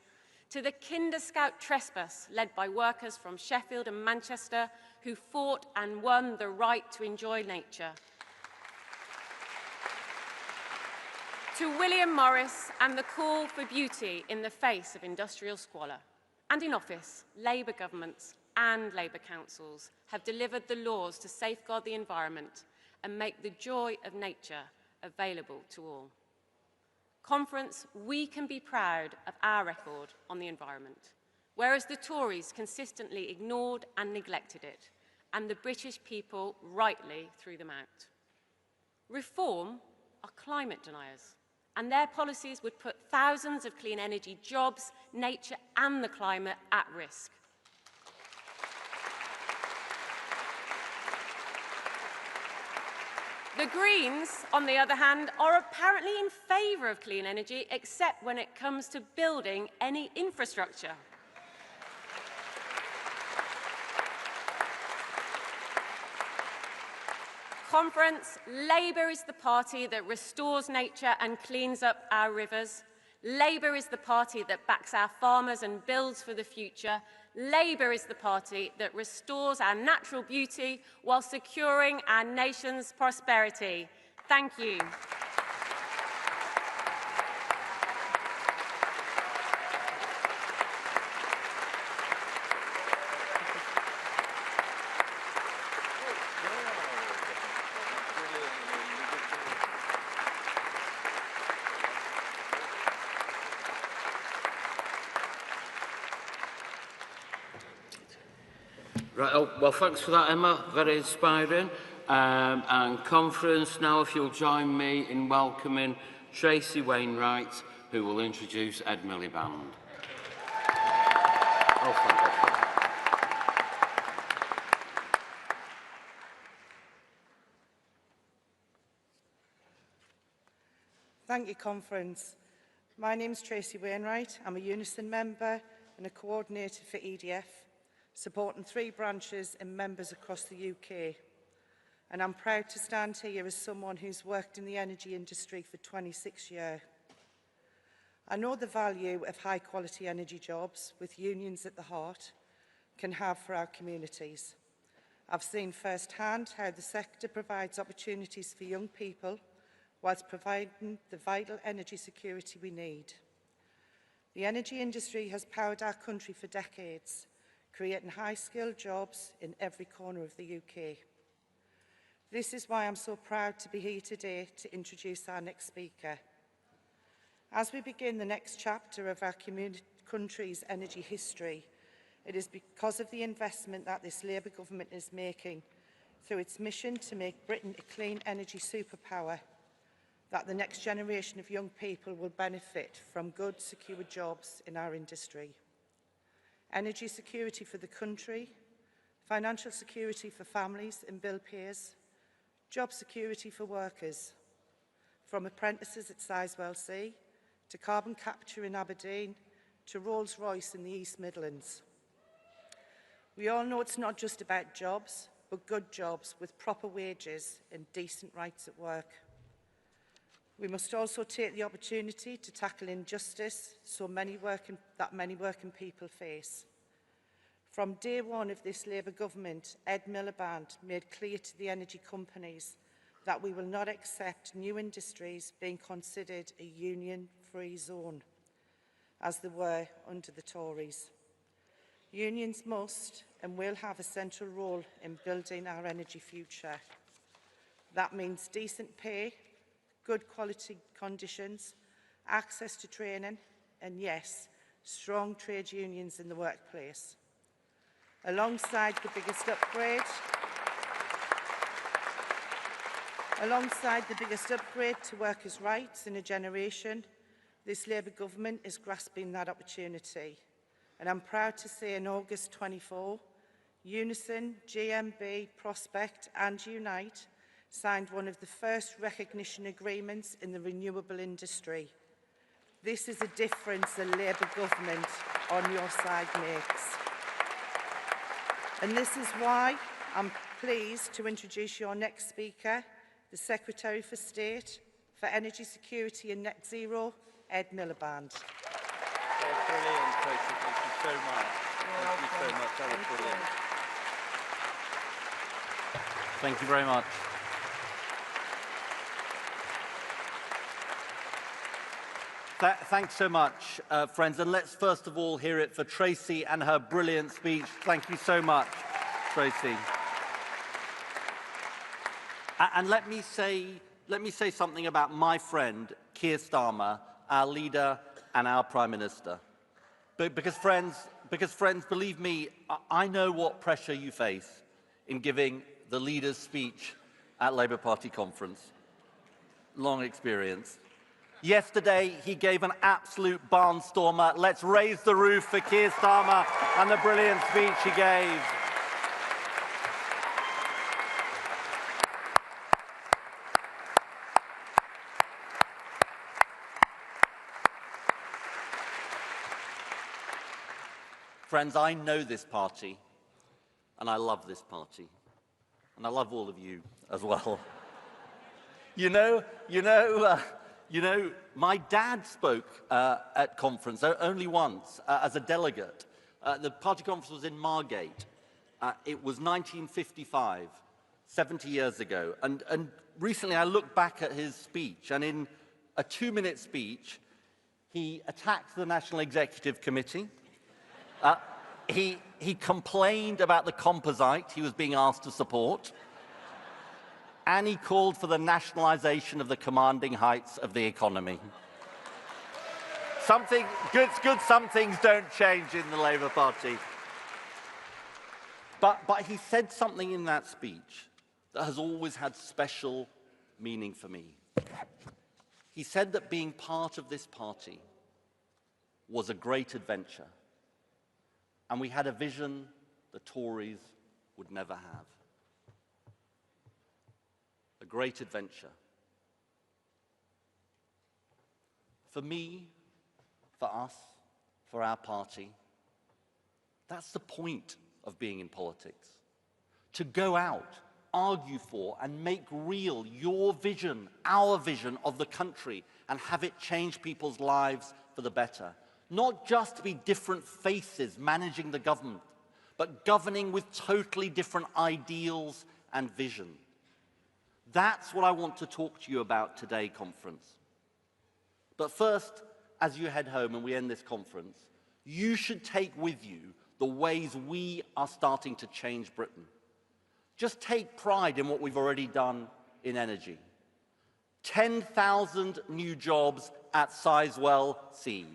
to the Kinder Scout trespass led by workers from Sheffield and Manchester who fought and won the right to enjoy nature, to William Morris and the call for beauty in the face of industrial squalor. And in office, Labour governments and Labour councils have delivered the laws to safeguard the environment and make the joy of nature available to all. Conference, we can be proud of our record on the environment, whereas the Tories consistently ignored and neglected it, and the British people rightly threw them out. Reform are climate deniers, and their policies would put thousands of clean energy jobs, nature and the climate at risk. The Greens, on the other hand, are apparently in favour of clean energy, except when it comes to building any infrastructure. Conference, Labour is the party that restores nature and cleans up our rivers. Labour is the party that backs our farmers and builds for the future. Labour is the party that restores our natural beauty while securing our nation's prosperity. Thank you. Right, oh, well, thanks for that, Emma. Very inspiring. And conference, now if you'll join me in welcoming Tracy Wainwright, who will introduce Ed Miliband. Oh, fantastic. Thank you, Conference. My name is Tracy Wainwright. I'm a Unison member and a coordinator for EDF, supporting 3 branches and members across the UK. And I'm proud to stand here as someone who's worked in the energy industry for 26 years. I know the value of high-quality energy jobs, with unions at the heart, can have for our communities. I've seen firsthand how the sector provides opportunities for young people whilst providing the vital energy security we need. The energy industry has powered our country for decades, creating high-skilled jobs in every corner of the UK. This is why I'm so proud to be here today to introduce our next speaker. As we begin the next chapter of our country's energy history, it is because of the investment that this Labour government is making through its mission to make Britain a clean energy superpower that the next generation of young people will benefit from good, secure jobs in our industry. Energy security for the country, financial security for families and bill payers, job security for workers, from apprentices at Sizewell C to carbon capture in Aberdeen to Rolls-Royce in the East Midlands. We all know it's not just about jobs, but good jobs with proper wages and decent rights at work. We must also take the opportunity to tackle injustice that many working people face. From day one of this Labour government, Ed Miliband made clear to the energy companies that we will not accept new industries being considered a union-free zone, as they were under the Tories. Unions must and will have a central role in building our energy future. That means decent pay, good quality conditions, access to training, and yes, strong trade unions in the workplace. Alongside the biggest upgrade to workers' rights in a generation, this Labour government is grasping that opportunity. And I'm proud to say in August 24, Unison, GMB, Prospect and Unite signed one of the first recognition agreements in the renewable industry. This is a difference the Labour government on your side makes. And this is why I'm pleased to introduce your next speaker, the Secretary for State for Energy Security and Net Zero, Ed Miliband. Brilliant, Tracy. Thank you so much. Thank you so much. That was brilliant. Thank you very much. Thanks so much, friends. And let's first of all hear it for Tracy and her brilliant speech. Thank you so much, Tracy. And let me say something about my friend, Keir Starmer, our leader and our Prime Minister. Because friends, believe me, I know what pressure you face in giving the leader's speech at Labour Party conference. Long experience. Yesterday, he gave an absolute barnstormer. Let's raise the roof for Keir Starmer and the brilliant speech he gave. Friends, I know this party, and I love this party, and I love all of you as well. You know, my dad spoke at conference only once as a delegate. The party conference was in Margate. It was 1955, 70 years ago. And recently I looked back at his speech, and in a 2-minute speech, he attacked the National Executive Committee. He complained about the composite he was being asked to support. And he called for the nationalisation of the commanding heights of the economy. Some things don't change in the Labour Party. But he said something in that speech that has always had special meaning for me. He said that being part of this party was a great adventure, and we had a vision the Tories would never have. A great adventure. For me, for us, for our party, that's the point of being in politics. To go out, argue for, and make real your vision, our vision of the country, and have it change people's lives for the better. Not just to be different faces managing the government, but governing with totally different ideals and vision. That's what I want to talk to you about today, conference. But first, as you head home and we end this conference, you should take with you the ways we are starting to change Britain. Just take pride in what we've already done in energy. 10,000 new jobs at Sizewell C.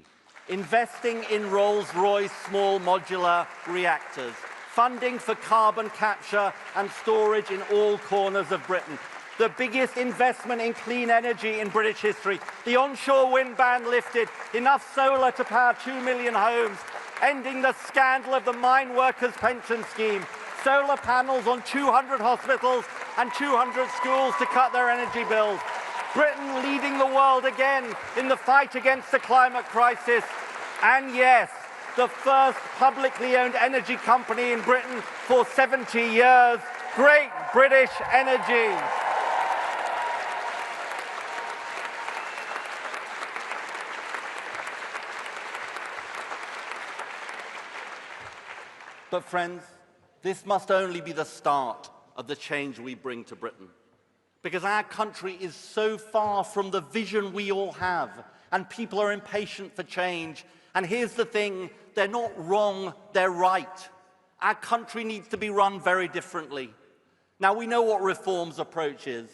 Investing in Rolls-Royce small modular reactors. Funding for carbon capture and storage in all corners of Britain. The biggest investment in clean energy in British history. The onshore wind ban lifted. Enough solar to power 2 million homes. Ending the scandal of the mine workers' pension scheme. Solar panels on 200 hospitals and 200 schools to cut their energy bills. Britain leading the world again in the fight against the climate crisis. And yes, the first publicly owned energy company in Britain for 70 years. Great British Energy. But friends, this must only be the start of the change we bring to Britain. Because our country is so far from the vision we all have, and people are impatient for change. And here's the thing, they're not wrong, they're right. Our country needs to be run very differently. Now, we know what reform's approach is.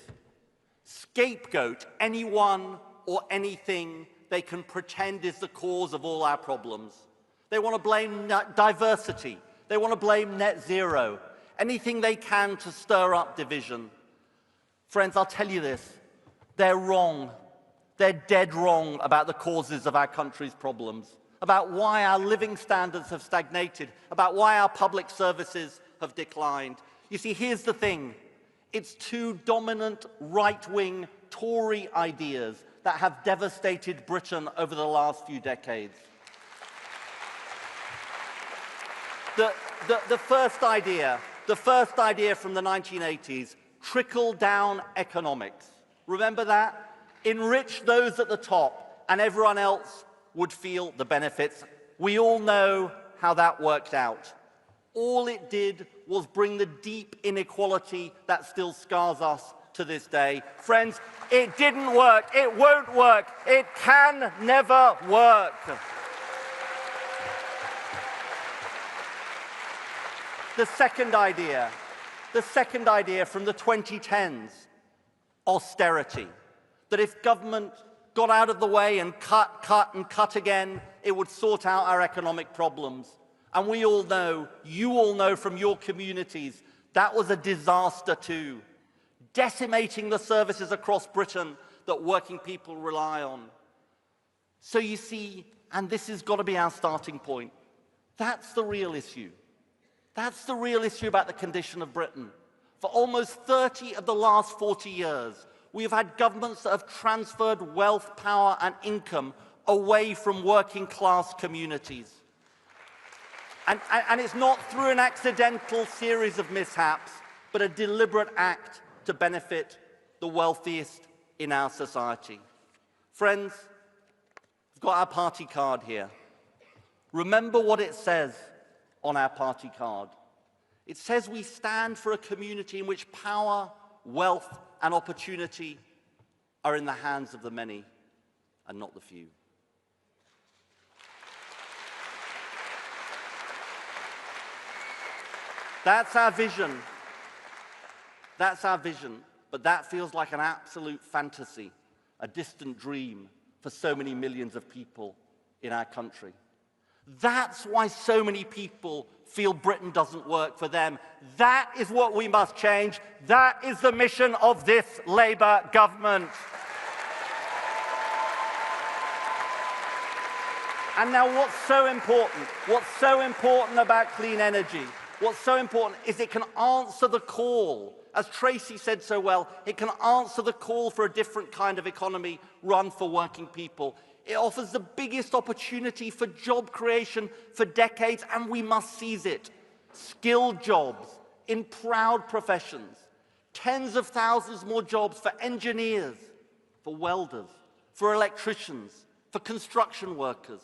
Scapegoat anyone or anything they can pretend is the cause of all our problems. They want to blame diversity. They want to blame net zero, anything they can to stir up division. Friends, I'll tell you this, they're wrong. They're dead wrong about the causes of our country's problems, about why our living standards have stagnated, about why our public services have declined. You see, here's the thing, it's two dominant right-wing Tory ideas that have devastated Britain over the last few decades. The first idea from the 1980s, trickle-down economics. Remember that? Enrich those at the top, and everyone else would feel the benefits. We all know how that worked out. All it did was bring the deep inequality that still scars us to this day. Friends, it didn't work. It won't work. It can never work. The second idea from the 2010s, austerity. That if government got out of the way and cut again, it would sort out our economic problems. And we all know, you all know from your communities, that was a disaster too, decimating the services across Britain that working people rely on. So you see, and this has got to be our starting point, that's the real issue. That's the real issue about the condition of Britain. For almost 30 of the last 40 years, we have had governments that have transferred wealth, power and income away from working class communities. And it's not through an accidental series of mishaps, but a deliberate act to benefit the wealthiest in our society. Friends, we've got our party card here. Remember what it says on our party card. It says we stand for a community in which power, wealth, and opportunity are in the hands of the many and not the few. That's our vision. That's our vision, but that feels like an absolute fantasy, a distant dream for so many millions of people in our country. That's why so many people feel Britain doesn't work for them. That is what we must change. That is the mission of this Labour government. And now what's so important about clean energy, what's so important is it can answer the call. As Tracy said so well, it can answer the call for a different kind of economy run for working people. It offers the biggest opportunity for job creation for decades, and we must seize it. Skilled jobs in proud professions, tens of thousands more jobs for engineers, for welders, for electricians, for construction workers.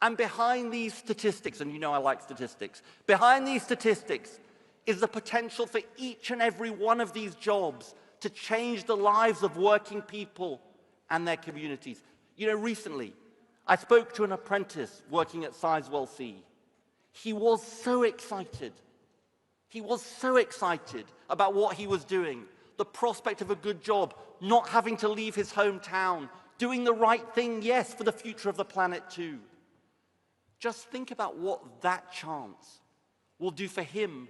And behind these statistics, and you know I like statistics, behind these statistics is the potential for each and every one of these jobs to change the lives of working people and their communities. You know, recently, I spoke to an apprentice working at Sizewell C. He was so excited. He was so excited about what he was doing, the prospect of a good job, not having to leave his hometown, doing the right thing, yes, for the future of the planet too. Just think about what that chance will do for him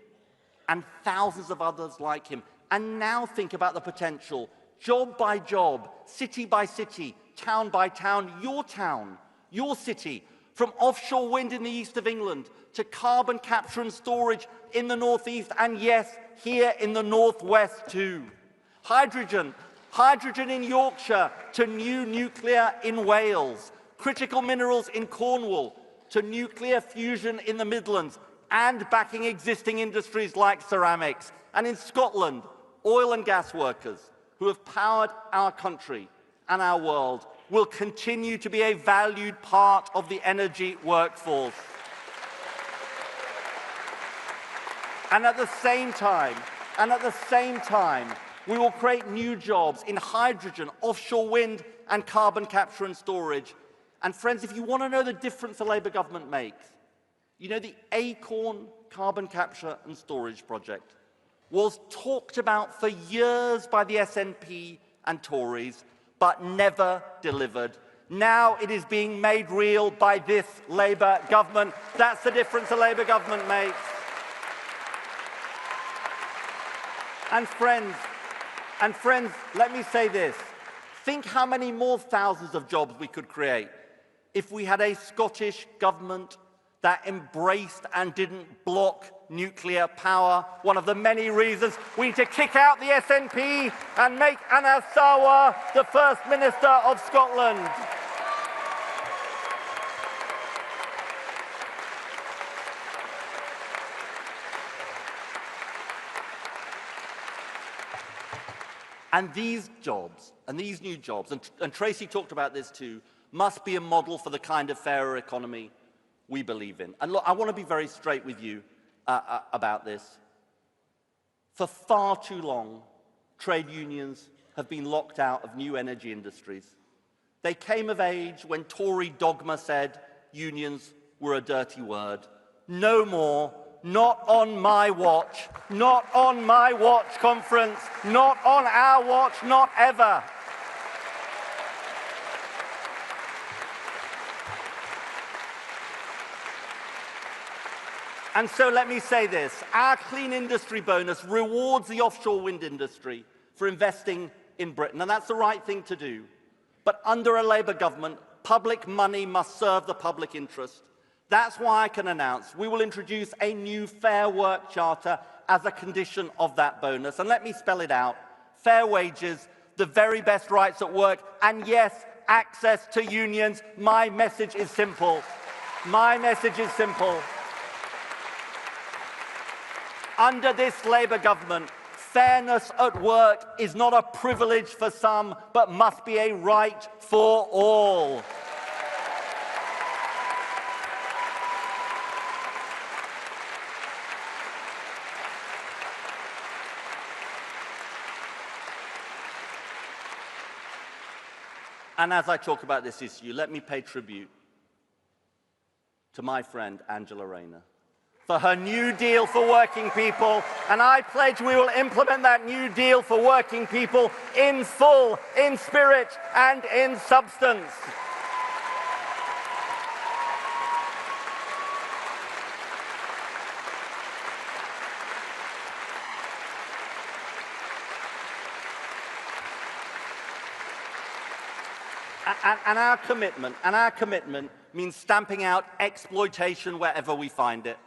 and thousands of others like him. And now think about the potential, job by job, city by city, town by town, your city, from offshore wind in the east of England to carbon capture and storage in the northeast, and yes, here in the northwest too. Hydrogen in Yorkshire to new nuclear in Wales, critical minerals in Cornwall to nuclear fusion in the Midlands, and backing existing industries like ceramics. And in Scotland, oil and gas workers who have powered our country and our world will continue to be a valued part of the energy workforce. And at the same time, we will create new jobs in hydrogen, offshore wind, and carbon capture and storage. And friends, if you want to know the difference the Labour government makes, you know, the Acorn carbon capture and storage project was talked about for years by the SNP and Tories, but never delivered. Now it is being made real by this Labour government. That's the difference the Labour government makes. And friends, let me say this. Think how many more thousands of jobs we could create if we had a Scottish government that embraced and didn't block nuclear power. One of the many reasons we need to kick out the SNP and make Anna Turley the First Minister of Scotland. And these jobs, and these new jobs, and Tracy talked about this too, must be a model for the kind of fairer economy we believe in. And look, I want to be very straight with you about this. For far too long, trade unions have been locked out of new energy industries. They came of age when Tory dogma said unions were a dirty word. No more, not on my watch, not on my watch, conference, not on our watch, not ever. And so let me say this, our clean industry bonus rewards the offshore wind industry for investing in Britain, and that's the right thing to do. But under a Labour government, public money must serve the public interest. That's why I can announce we will introduce a new Fair Work Charter as a condition of that bonus. And let me spell it out. Fair wages, the very best rights at work, and yes, access to unions. My message is simple. My message is simple. Under this Labour government, fairness at work is not a privilege for some, but must be a right for all. And as I talk about this issue, let me pay tribute to my friend Angela Rayner for her New Deal for working people, and I pledge we will implement that New Deal for working people in full, in spirit and in substance. And our commitment means stamping out exploitation wherever we find it.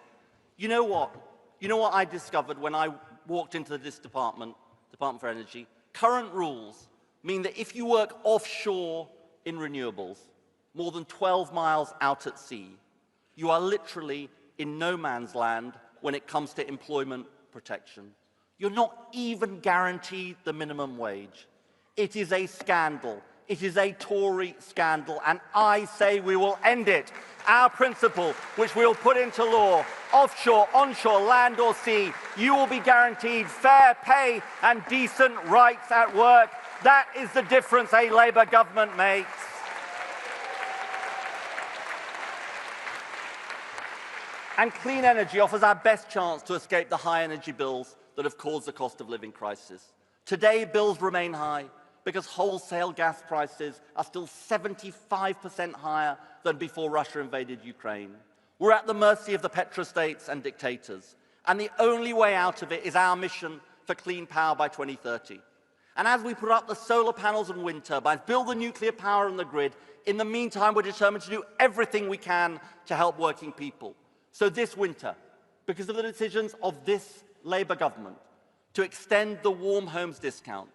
You know what? You know what I discovered when I walked into this Department for Energy? Current rules mean that if you work offshore in renewables, more than 12 miles out at sea, you are literally in no man's land when it comes to employment protection. You're not even guaranteed the minimum wage. It is a scandal. It is a Tory scandal, and I say we will end it. Our principle, which we will put into law, offshore, onshore, land or sea, you will be guaranteed fair pay and decent rights at work. That is the difference a Labour government makes. And clean energy offers our best chance to escape the high energy bills that have caused the cost of living crisis. Today, bills remain high because wholesale gas prices are still 75% higher than before Russia invaded Ukraine. We're at the mercy of the petrostates and dictators, and the only way out of it is our mission for clean power by 2030. And as we put up the solar panels and wind turbines, build the nuclear power on the grid, in the meantime, we're determined to do everything we can to help working people. So this winter, because of the decisions of this Labour government to extend the Warm Homes discount,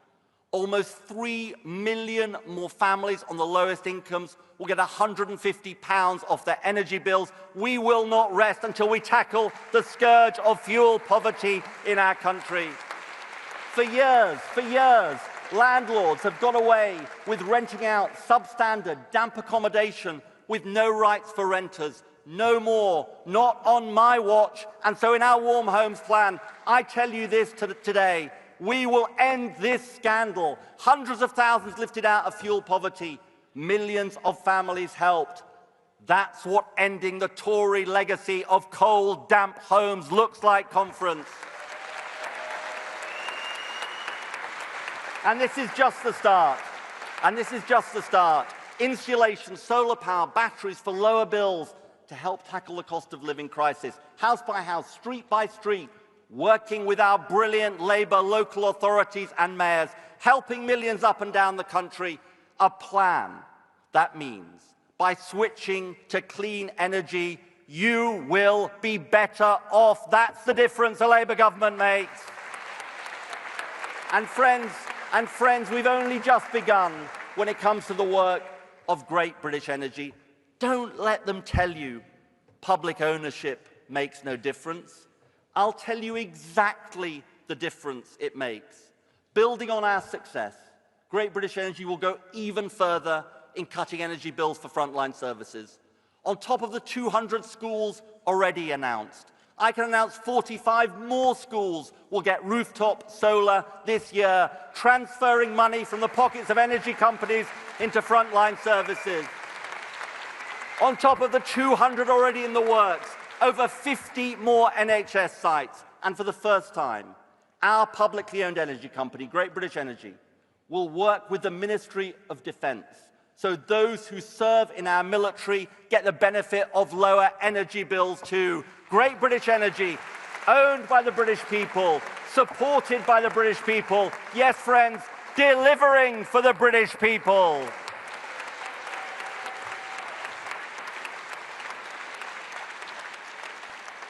almost 3 million more families on the lowest incomes will get £150 off their energy bills. We will not rest until we tackle the scourge of fuel poverty in our country. For years, landlords have got away with renting out substandard, damp accommodation with no rights for renters. No more, not on my watch. And so in our Warm Homes plan, I tell you this today, we will end this scandal. Hundreds of thousands lifted out of fuel poverty, millions of families helped. That's what ending the Tory legacy of cold, damp homes looks like, conference. And this is just the start. And this is just the start. Insulation, solar power, batteries for lower bills to help tackle the cost of living crisis. House by house, street by street, working with our brilliant Labour local authorities and mayors, helping millions up and down the country. A plan that means by switching to clean energy, you will be better off. That's the difference a Labour government makes. And friends, we've only just begun when it comes to the work of Great British Energy. Don't let them tell you public ownership makes no difference. I'll tell you exactly the difference it makes. Building on our success, Great British Energy will go even further in cutting energy bills for frontline services. On top of the 200 schools already announced, I can announce 45 more schools will get rooftop solar this year, transferring money from the pockets of energy companies into frontline services. On top of the 200 already in the works, over 50 more NHS sites. And for the first time, our publicly owned energy company, Great British Energy, will work with the Ministry of Defence, so those who serve in our military get the benefit of lower energy bills too. Great British Energy, owned by the British people, supported by the British people. Yes, friends, delivering for the British people.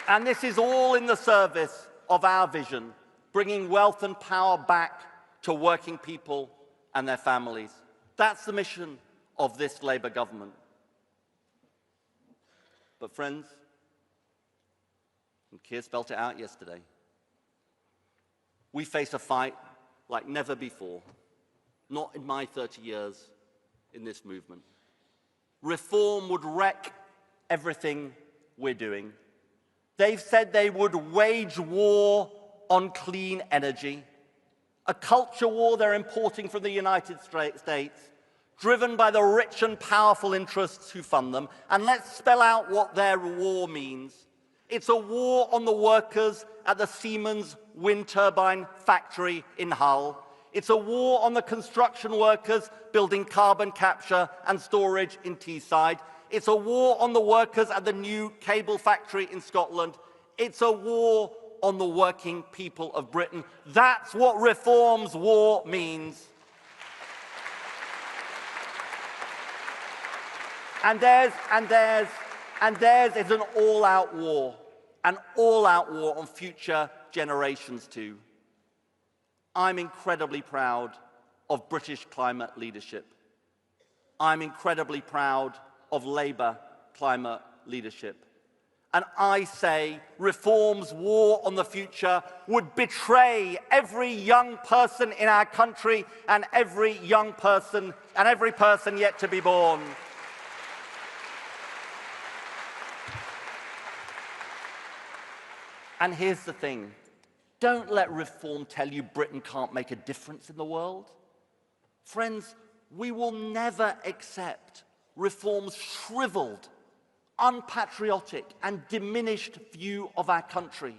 And this is all in the service of our vision, bringing wealth and power back to working people and their families. That's the mission of this Labour government. But friends, and Keir spelt it out yesterday, we face a fight like never before, not in my 30 years in this movement. Reform would wreck everything we're doing. They've said they would wage war on clean energy, a culture war they're importing from the United States, driven by the rich and powerful interests who fund them. And let's spell out what their war means. It's a war on the workers at the Siemens wind turbine factory in Hull. It's a war on the construction workers building carbon capture and storage in Teesside. It's a war on the workers at the new cable factory in Scotland. It's a war on the working people of Britain. That's what Reform's war means. And theirs is an all-out war on future generations too. I'm incredibly proud of British climate leadership. I'm incredibly proud of Labour climate leadership. And I say Reform's war on the future would betray every young person in our country and every young person and every person yet to be born. And here's the thing. Don't let Reform tell you Britain can't make a difference in the world. Friends, we will never accept Reform's shriveled, unpatriotic and diminished view of our country.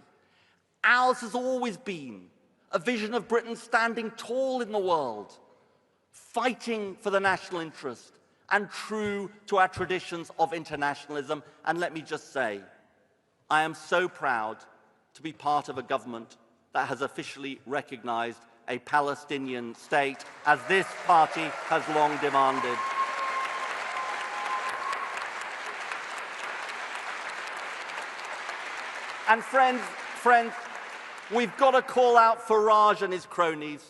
Ours has always been a vision of Britain standing tall in the world, fighting for the national interest and true to our traditions of internationalism. And let me just say, I am so proud to be part of a government that has officially recognized a Palestinian state, as this party has long demanded. And friends, we've got to call out Farage and his cronies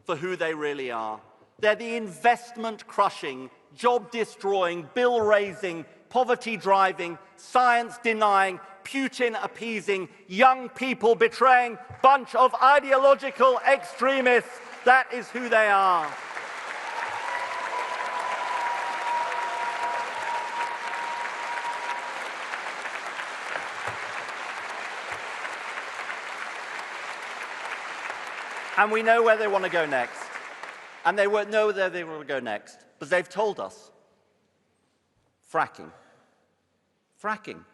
for who they really are. They're the investment-crushing, job-destroying, bill-raising, poverty-driving, science-denying, Putin-appeasing, young people betraying bunch of ideological extremists. That is who they are. And we know where they want to go next. And they won't know where they want to go next, because they've told us. Fracking. Fracking.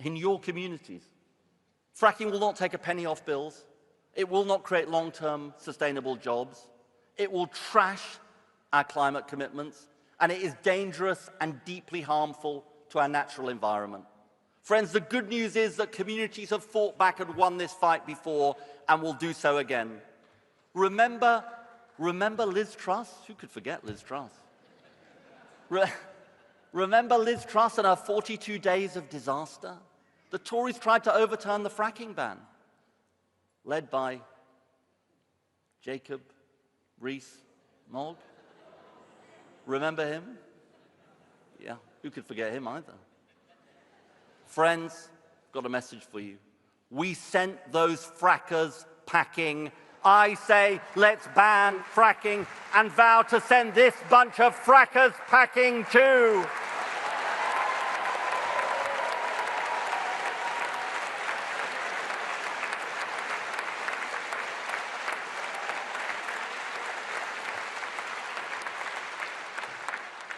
In your communities. Fracking will not take a penny off bills. It will not create long-term sustainable jobs. It will trash our climate commitments. And it is dangerous and deeply harmful to our natural environment. Friends, the good news is that communities have fought back and won this fight before and will do so again. Remember Liz Truss? Who could forget Liz Truss? Remember Liz Truss and her 42 days of disaster? The Tories tried to overturn the fracking ban, led by Jacob Rees-Mogg. Remember him? Yeah, who could forget him either? Friends, got a message for you. We sent those frackers packing. I say, let's ban fracking and vow to send this bunch of frackers packing too.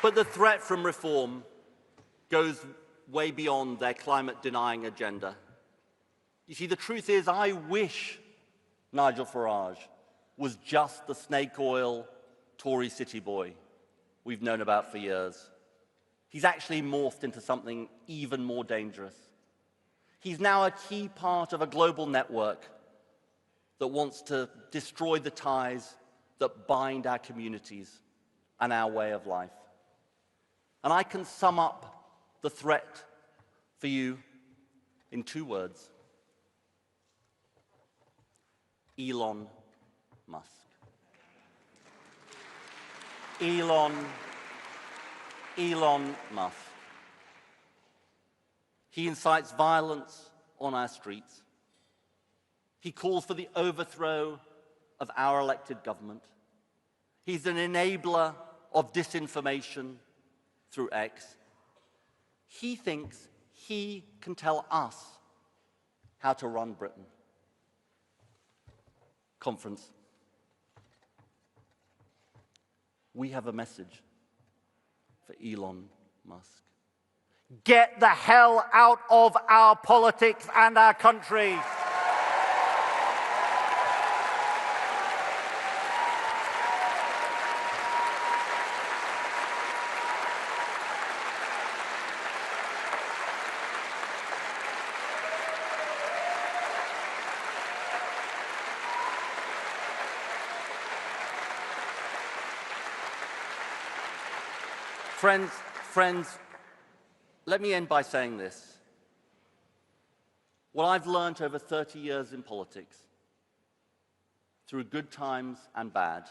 But the threat from reform goes way beyond their climate-denying agenda. You see, the truth is, I wish Nigel Farage was just the snake oil Tory city boy we've known about for years. He's actually morphed into something even more dangerous. He's now a key part of a global network that wants to destroy the ties that bind our communities and our way of life. And I can sum up the threat for you in 2 words. Elon Musk. Elon Musk. He incites violence on our streets. He calls for the overthrow of our elected government. He's an enabler of disinformation through X. He thinks he can tell us how to run Britain. Conference. We have a message for Elon Musk. Get the hell out of our politics and our country. Friends, let me end by saying this. What I've learned over 30 years in politics, through good times and bad,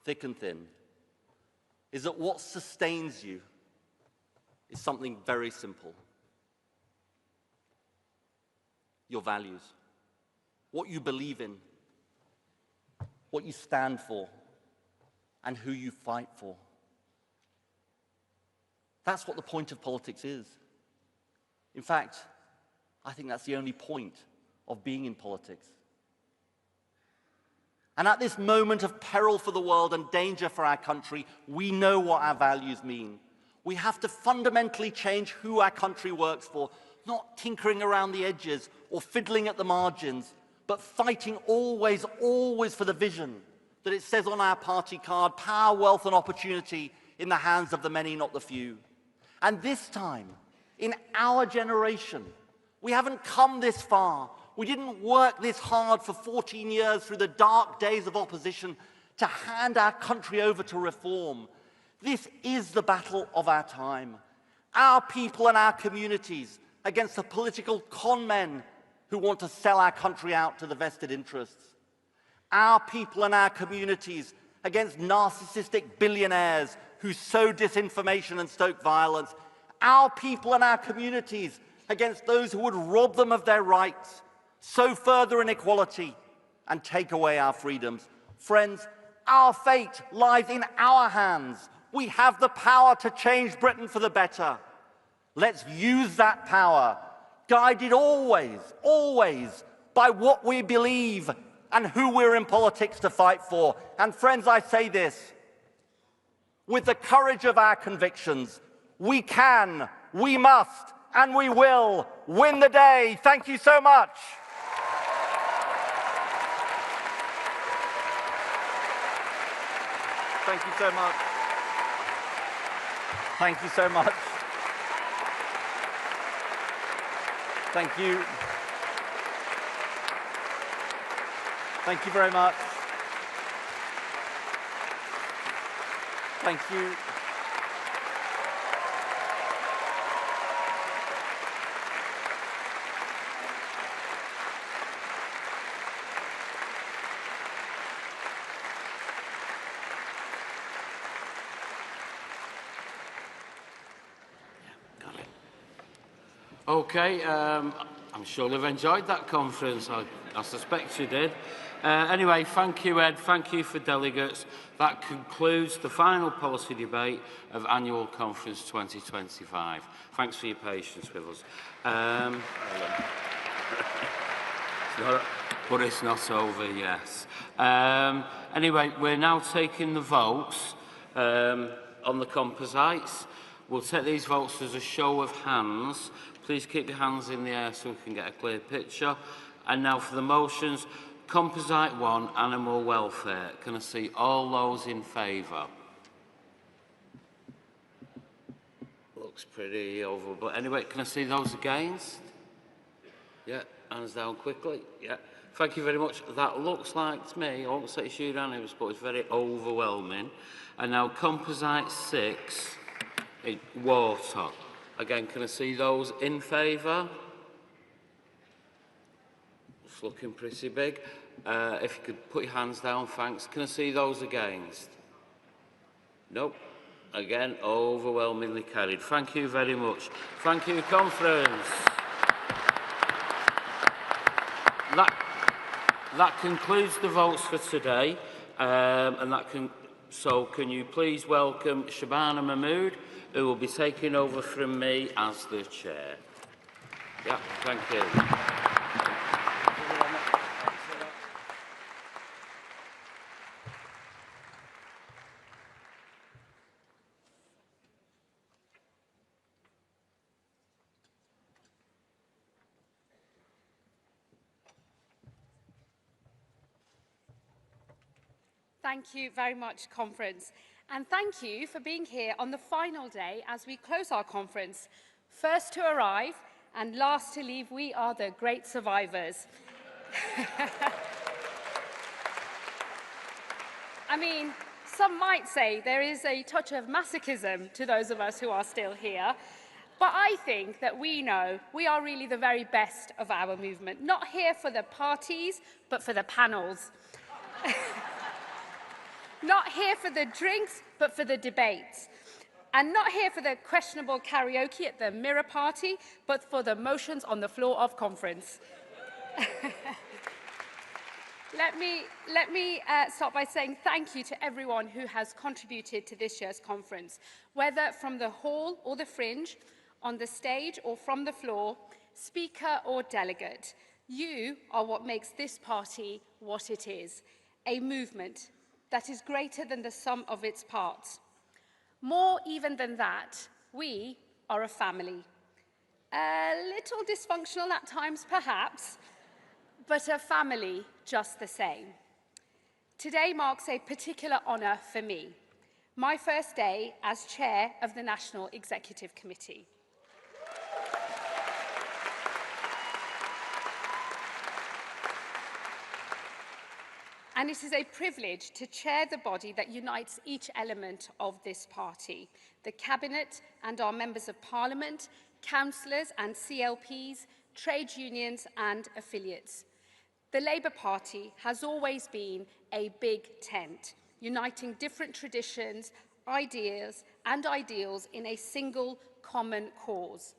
thick and thin, is that what sustains you is something very simple. Your values, what you believe in, what you stand for, and who you fight for. That's what the point of politics is. In fact, I think that's the only point of being in politics. And at this moment of peril for the world and danger for our country, we know what our values mean. We have to fundamentally change who our country works for, not tinkering around the edges or fiddling at the margins, but fighting always, always for the vision that it says on our party card: power, wealth, and opportunity in the hands of the many, not the few. And this time, in our generation, we haven't come this far. We didn't work this hard for 14 years through the dark days of opposition to hand our country over to reform. This is the battle of our time. Our people and our communities against the political con men who want to sell our country out to the vested interests. Our people and our communities against narcissistic billionaires who sow disinformation and stoke violence. Our people and our communities against those who would rob them of their rights, sow further inequality, and take away our freedoms. Friends, our fate lies in our hands. We have the power to change Britain for the better. Let's use that power, guided always, always by what we believe and who we're in politics to fight for. And friends, I say this: with the courage of our convictions, we can, we must, and we will win the day. Thank you so much. Thank you so much. Thank you so much. Thank you. Thank you very much. Thank you. Okay, I'm sure they've enjoyed that conference. I suspect you did. Anyway, thank you, Ed. Thank you for delegates. That concludes the final policy debate of Annual Conference 2025. Thanks for your patience with us. But it's not over, yes. Anyway, we're now taking the votes. on the composites. We'll take these votes as a show of hands. Please keep your hands in the air so we can get a clear picture. And now for the motions. Composite 1, animal welfare. Can I see all those in favour? Looks pretty over, but anyway, can I see those against? Yeah, hands down quickly. Yeah, thank you very much. That looks like to me, I won't say it's unanimous, but it's very overwhelming. And now composite 6, water. Again, can I see those in favour? It's looking pretty big. If you could put your hands down, thanks. Can I see those against? Nope. Again, overwhelmingly carried. Thank you very much. Thank you, conference. That concludes the votes for today. So can you please welcome Shabana Mahmood, who will be taking over from me as the chair. Yeah, thank you. Thank you very much, conference. And thank you for being here on the final day as we close our conference. First to arrive and last to leave, we are the great survivors. I mean, some might say there is a touch of masochism to those of us who are still here. But I think that we know we are really the very best of our movement. Not here for the parties, but for the panels. Not here for the drinks, but for the debates. And not here for the questionable karaoke at the mirror party, but for the motions on the floor of conference. Let me start by saying thank you to everyone who has contributed to this year's conference, whether from the hall or the fringe, on the stage or from the floor, speaker or delegate. You are what makes this party what it is, a movement that is greater than the sum of its parts. More even than that, we are a family. A little dysfunctional at times, perhaps, but a family just the same. Today marks a particular honour for me, my first day as chair of the National Executive Committee. And it is a privilege to chair the body that unites each element of this party, the Cabinet and our members of Parliament, councillors and CLPs, trade unions and affiliates. The Labour Party has always been a big tent, uniting different traditions, ideas and ideals in a single common cause,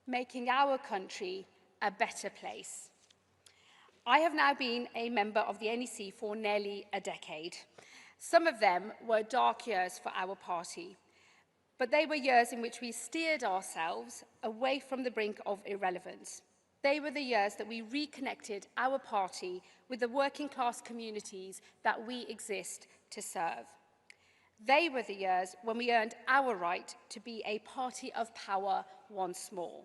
making our country a better place. I have now been a member of the NEC for nearly a decade. Some of them were dark years for our party, but they were years in which we steered ourselves away from the brink of irrelevance. They were the years that we reconnected our party with the working class communities that we exist to serve. They were the years when we earned our right to be a party of power once more.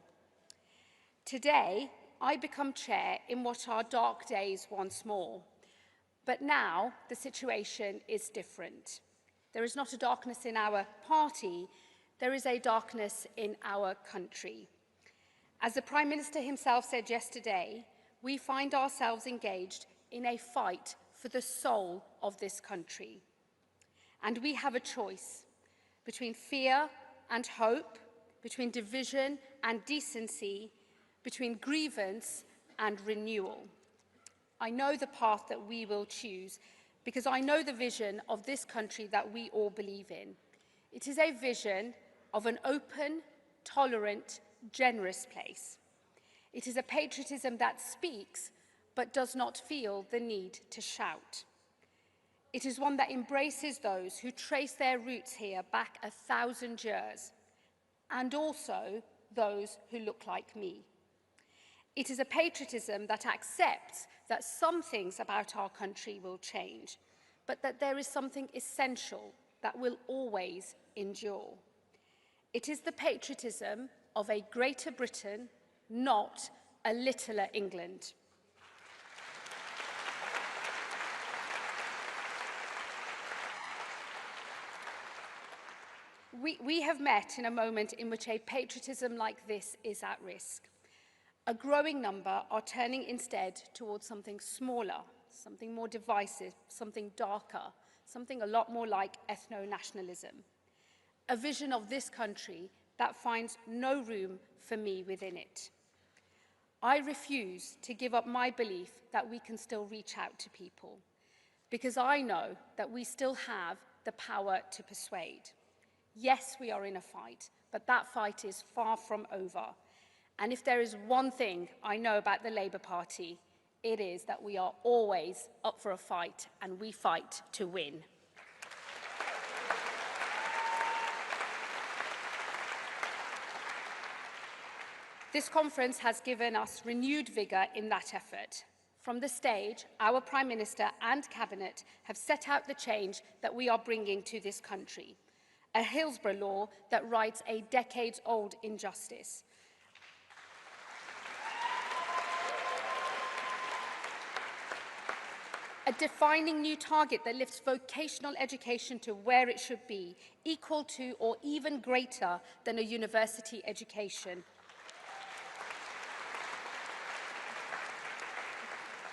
Today, I become chair in what are dark days once more. But now the situation is different. There is not a darkness in our party, there is a darkness in our country. As the Prime Minister himself said yesterday, we find ourselves engaged in a fight for the soul of this country. And we have a choice between fear and hope, between division and decency, between grievance and renewal. I know the path that we will choose because I know the vision of this country that we all believe in. It is a vision of an open, tolerant, generous place. It is a patriotism that speaks but does not feel the need to shout. It is one that embraces those who trace their roots here back 1,000 years, and also those who look like me. It is a patriotism that accepts that some things about our country will change, but that there is something essential that will always endure. It is the patriotism of a Greater Britain, not a littler England. We have met in a moment in which a patriotism like this is at risk. A growing number are turning instead towards something smaller, something more divisive, something darker, something a lot more like ethno-nationalism. A vision of this country that finds no room for me within it. I refuse to give up my belief that we can still reach out to people, because I know that we still have the power to persuade. Yes, we are in a fight, but that fight is far from over. And if there is one thing I know about the Labour Party, it is that we are always up for a fight, and we fight to win. This conference has given us renewed vigour in that effort. From the stage, our Prime Minister and Cabinet have set out the change that we are bringing to this country. A Hillsborough law that rights a decades-old injustice. A defining new target that lifts vocational education to where it should be, equal to or even greater than a university education.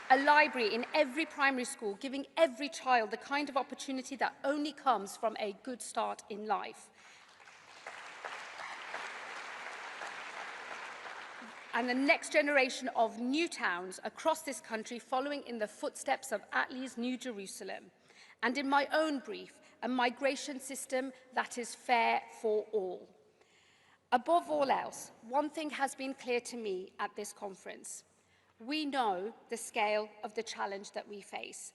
A library in every primary school, giving every child the kind of opportunity that only comes from a good start in life. And the next generation of new towns across this country following in the footsteps of Attlee's New Jerusalem. And in my own brief, a migration system that is fair for all. Above all else, one thing has been clear to me at this conference. We know the scale of the challenge that we face.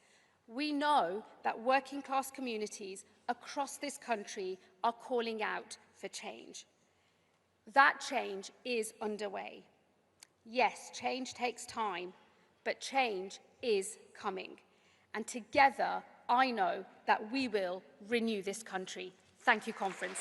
We know that working class communities across this country are calling out for change. That change is underway. Yes, change takes time, but change is coming. And together, I know that we will renew this country. Thank you, conference.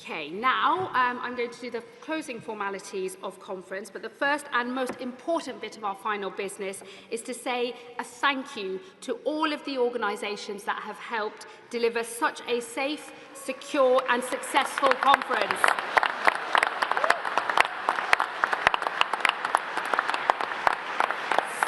Okay, now I'm going to do the closing formalities of conference, but the first and most important bit of our final business is to say a thank you to all of the organisations that have helped deliver such a safe, secure and successful conference.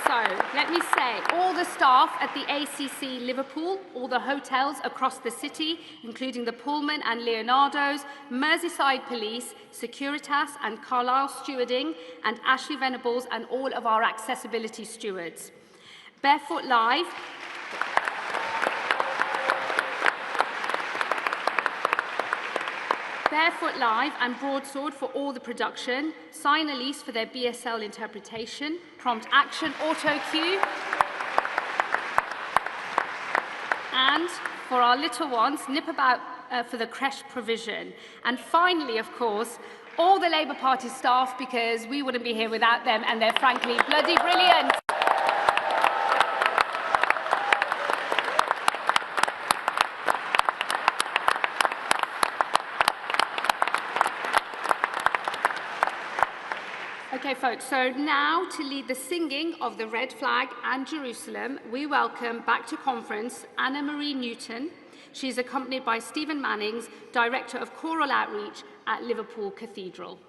So, let me say, all the staff at the ACC Liverpool, all the hotels across the city, including the Pullman and Leonardo's, Merseyside Police, Securitas and Carlisle Stewarding, and Ashley Venables and all of our accessibility stewards. Barefoot Live, and Broadsword for all the production, Sign Elise for their BSL interpretation, Prompt Action Auto Cue, and for our little ones, Nip About for the creche provision. And finally, of course, all the Labour Party staff, because we wouldn't be here without them, and they're frankly bloody brilliant. Okay, folks, so now to lead the singing of the Red Flag and Jerusalem, we welcome back to conference Anna Marie Newton. She's accompanied by Stephen Mannings, Director of Choral Outreach at Liverpool Cathedral.